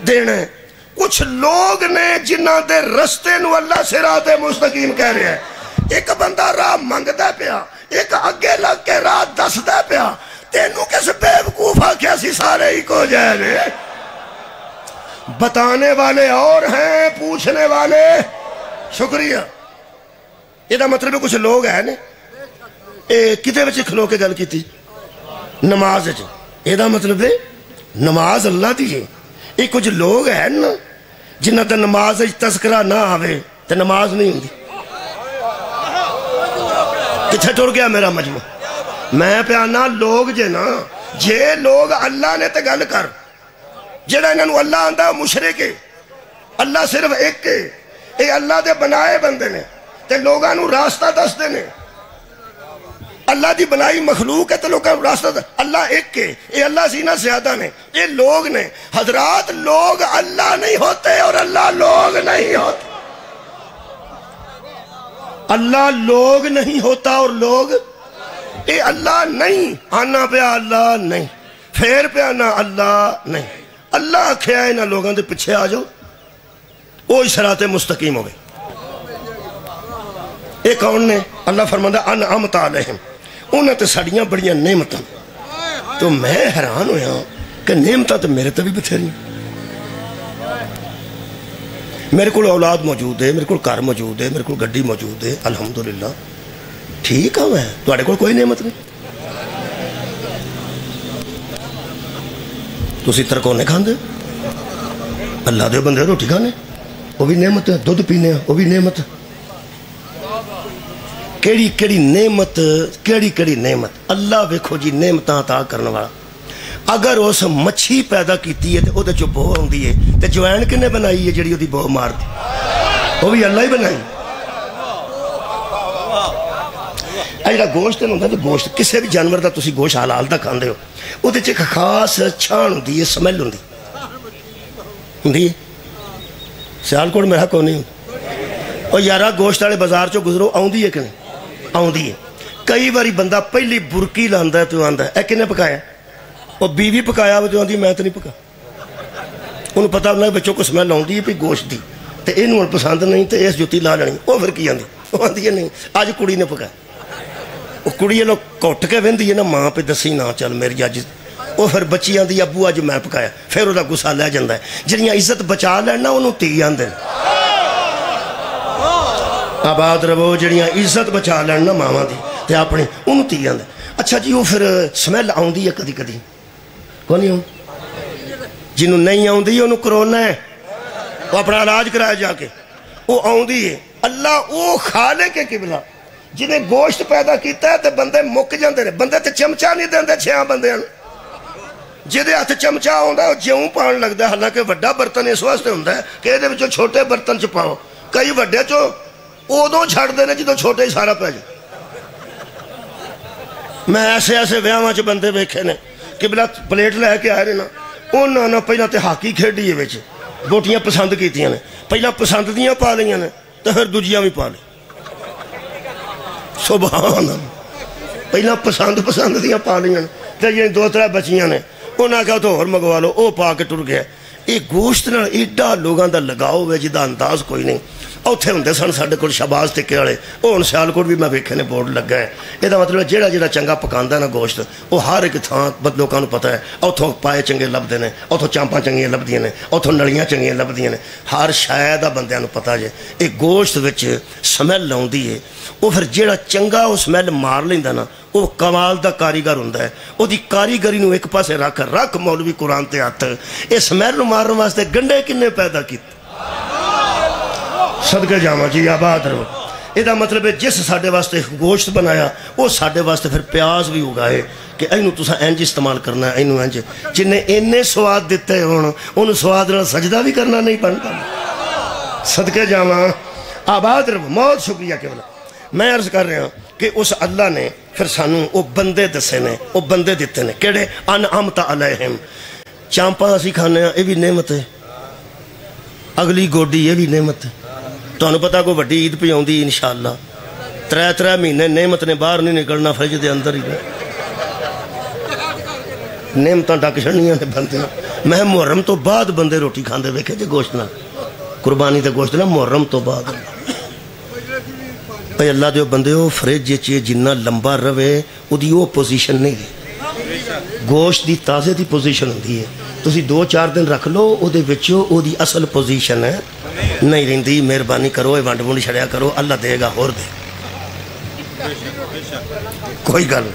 دینا ہے کچھ لوگ نے جنہ دے رستے نو اللہ صراط مستقیم کہہ رہے ہیں ایک بندہ راہ منگدا پیا ایک اگے لگ کے راہ دسدا پیا تینوں کس بیوقوف آکھیا سی سارے ہی کو جائے رہے بتانے والے اور ہیں پوچھنے والے شکریہ یہ مطلب ہے کچھ لوگ ہیں کتے بچے کھلو کے گل کی تھی نماز یہ مطلب ہے نماز اللہ دی ہے یہ کچھ لوگ ہیں نا جنہ دا نماز تذکرہ نہ آوے تو نماز نہیں ہوندی کتھے ٹر گیا میرا مجمع میں پیانا لوگ جے نا جے لوگ اللہ نے تے گل کر جڑا انہوں اللہ آندہ مشرک ہے اللہ صرف ایک ہے اے اللہ دے بنائے بندے نے تے لوگاں نو راستہ دس دینے اللہ دی بنائی مخلوق ہے تو لوگاں راستہ دس اللہ ایک ہے یہ اللہ سینہ زیادہ نے یہ لوگ نے حضرات لوگ اللہ نہیں ہوتے اور اللہ لوگ نہیں ہوتے اللہ لوگ نہیں ہوتا اور لوگ اے اللہ نہیں آنا پہ اللہ نہیں پھر پہ آنا اللہ نہیں اللہ کھیا ہے نا لوگوں دے پیچھے آ جاؤ وہ صراط مستقیم ہوئے ایک کون نے اللہ فرماندہ انعمت علیہم انہیں تے ساڑیاں بڑیاں نعمتاں تو میں حیران ہویا کہ نعمتاں تو میرے تے بھی بتھیری میرے کو اولاد موجود ہے میرے کو گھر موجود ہے میرے کو گڈی موجود ہے الحمدللہ ٹھیک ہے میں تواڈے کول کوئی نعمت نہیں تسی ترکونے کھاندے اللہ دے بندے روٹی کھانے وہ بھی نعمت ہے دودھ پینے وہ بھی نعمت کیڑی کیڑی نعمت کیڑی کیڑی نعمت اللہ ویکھو جی نعمتاں عطا کرنے والا اگر اس مچھی پیدا کیتی ہے تو وہ جو بو ہوندی ہے تو جوائن کنے بنائی ہے جڑی وہ دی بو مار دی وہ بھی اللہ ہی بنائی ایڈا گوشت نہیں ہوتا تو گوشت کسی بھی جانور دا تسی گوشت حلال دا کھاندے ہو وہ دے ایک خاص چھان ہوندی ہے سمیل ہوندی ہے سیالکوٹ میرا کو نہیں ہوتا اور یارہ گوشت والے بازار چو گزرو آؤندی ہے کہ نہیں آؤندی ہے کئی باری بندہ پہلی برکی لاندا ہے تو آندا ہے اے کنے پکایا اور بیوی پکایا وہ تو آندی میں تو نہیں پکا انہوں پتا ہونا بچوں کو سمیل آؤندی ہے پھر گوشت دی تو انہوں پسند نہیں تو اس جوتی لا لینی وہ پھر کی آندی وہ آندی ہے نہیں آج کڑی نے پکایا وہ کڑی لوگ کٹ کے وہندی ہے نا ماں پہ دسی نہ چل میری اج وہ پھر بچی آندی ابو اج میں پکایا پھر وہ غصہ لے جاتا ہے جڑیاں عزت بچا لینا انہوں تی آندے آباد رہو جڑیاں عزت بچا لینا ماواں دی تے اپنی انہوں تی آندے اچھا جی وہ پھر سمیل آؤندی ہے کدی کدی کون ہوں جنہوں نہیں آؤندی انہوں کرونا ہے وہ اپنا علاج کرایا جا کے وہ آؤندی ہے اللہ وہ خالق ہے قبلہ جنہیں گوشت پیدا کیتا ہے تے بندے مک جاندے رہے بندے تے چمچا نہیں دیندے چھیاں بندے ہیں جدے ہاتھ چمچا ہوندا ہے وہ جیوں پان لگدا ہے حالانکہ وڈا برتن اس واسطے ہوندا ہے کہ یہ وچوں چھوٹے برتن چ پاؤ کئی وڈے چو ادوں چھڈ دے نے جدوں چھوٹے ہی سارا پی جائے میں ایسے ایسے ویاواں چ بندے ویکھے نے قبلہ پلیٹ لے کے آئے نا انہوں نے پہلا تے ہاکی کھیڈی ہے بوٹیاں پسند کیتیاں نے پہلا پسند دیاں پا لیاں نے تو پھر دوجیاں بھی پا لی سبحان اللہ پہلا پسند دیاں پا لیاں نے تو یہ دو ترہ بچیاں نے انہوں نے کہا تو اور مگوا لو وہ پا کے ٹر گیا یہ گوشت نال ایڈا لوگاں دا لگاؤ ہوئے جدا انداز کوئی نہیں اوتھے ہوندے سن ساڈے کول شہباز ٹکے والے وہ ہن سیالکوٹ بھی میں ویکھے نے بورڈ لگا ہے یہ مطلب جہاں جہاں چنگا پکاندا نا گوشت وہ ہر ایک تھان لوگوں کو پتہ ہے اتوں پائے چنگے لبدے نے اتوں چامپاں چنگیاں لبدیاں نے اتوں نلیاں چنگیاں لبدیاں نے ہر شاید آ بندیاں نو پتہ جے یہ گوشت وچ سمیل آؤندی ہے وہ پھر جہاں چنگا وہ سمیل مار لیندا نا وہ کمال دا کاریگر ہوندا ہے وہ دی کاریگری نو ایک پاسے رکھ مولوی قرآن تے ہاتھ یہ سمیل نو مارن واسطے گنڈے کنے پیدا کیتے صدقے جاواں جی آباد رہو یہ مطلب ہے جس ساڈے واسطے گوشت بنایا وہ ساڈے واسطے پھر پیاز بھی اگائے کہ اینو تساں انج استعمال کرنا ہے اینو انج جنہیں اینے سواد دیتے ہون انہوں سواد نال سجدہ بھی کرنا نہیں بنتا صدقے جاواں آباد رہو بہت شکریہ کہ میں عرض کر رہا ہوں کہ اس اللہ نے پھر سانوں وہ بندے دسے نے وہ بندے دیتے نے کیڑے انعمت علیہم چامپاں اسی کھانے ہیں یہ بھی نعمت ہے اگلی گوڈی یہ بھی نعمت ہے تو انہوں پتا کوئی وڈی عید پہ آؤندی انشاءاللہ 3 مہینے نعمت نے باہر نہیں نکلنا فرج دے اندر ہی نعمتاں ڈک چھڑنیاں نے بندے میں محرم تو بعد بندے روٹی کھاندے ویکھے جے گوشت نہ قربانی تے گوشت نہ محرم تو بعد بھئی اللہ دے بندے ہو فریج چیئے جنہ لمبا روے او دی وہ پوزیشن نہیں ہے گوشت دی تازے دی پوزیشن ہوندی ہے تسی 2-4 دن رکھ لو او دے وچوں او دی اصل پوزیشن ہے نہیں رہندی مہربانی کرو ونڈ ونڈ چھڑیا کرو اللہ دے گا اور دے کوئی گل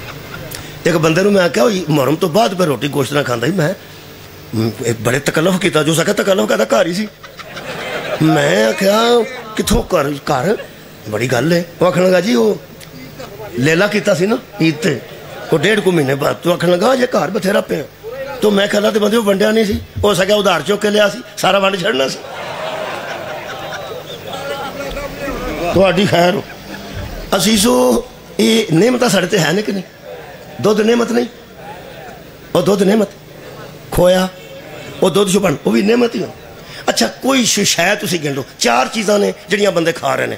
ایک بندے نو میں کہا محرم تو بعد پہ روٹی گوشت نہ کھاندا ہی میں بڑے تکلف کیتا جو سکا تکلف کہتا گھر ہی سی میں کہا کتھوں گھر بڑی گل ہے وہ آخر لگا جی وہ لیلا کیتا سی نا عید تے وہ 1.5 مہینے بعد تو آخر لگا جی گھر بتھیرا پہ تو میں کہلا تے بندے وہ ونڈیا نہیں سی ہو سکیا ادھار چوک کے لیا سی سارا ونڈ چھڑنا سی ਤੁਹਾਡੀ ਖੈਰ ਹੋ। ਅਸੀਸੋ ਇਹ ਨਿਮਤਾਂ ਸਾਡੇ ਤੇ ਹੈ ਨੇ ਕਿ ਨਹੀਂ? ਦੁੱਧ ਨਿਮਤ ਨਹੀਂ? ਉਹ ਦੁੱਧ ਨਿਮਤ, ਖੋਇਆ ਉਹ ਦੁੱਧ ਛੁਪਣ ਉਹ ਵੀ ਨਿਮਤ ਹੀ ਹੋ। ਅੱਛਾ ਕੋਈ ਸ਼ਾਇਦ ਤੁਸੀਂ ਗਿਣ ਲਓ 4 ਚੀਜ਼ਾਂ ਨੇ ਜਿਹੜੀਆਂ ਬੰਦੇ ਖਾ ਰਹੇ ਨੇ।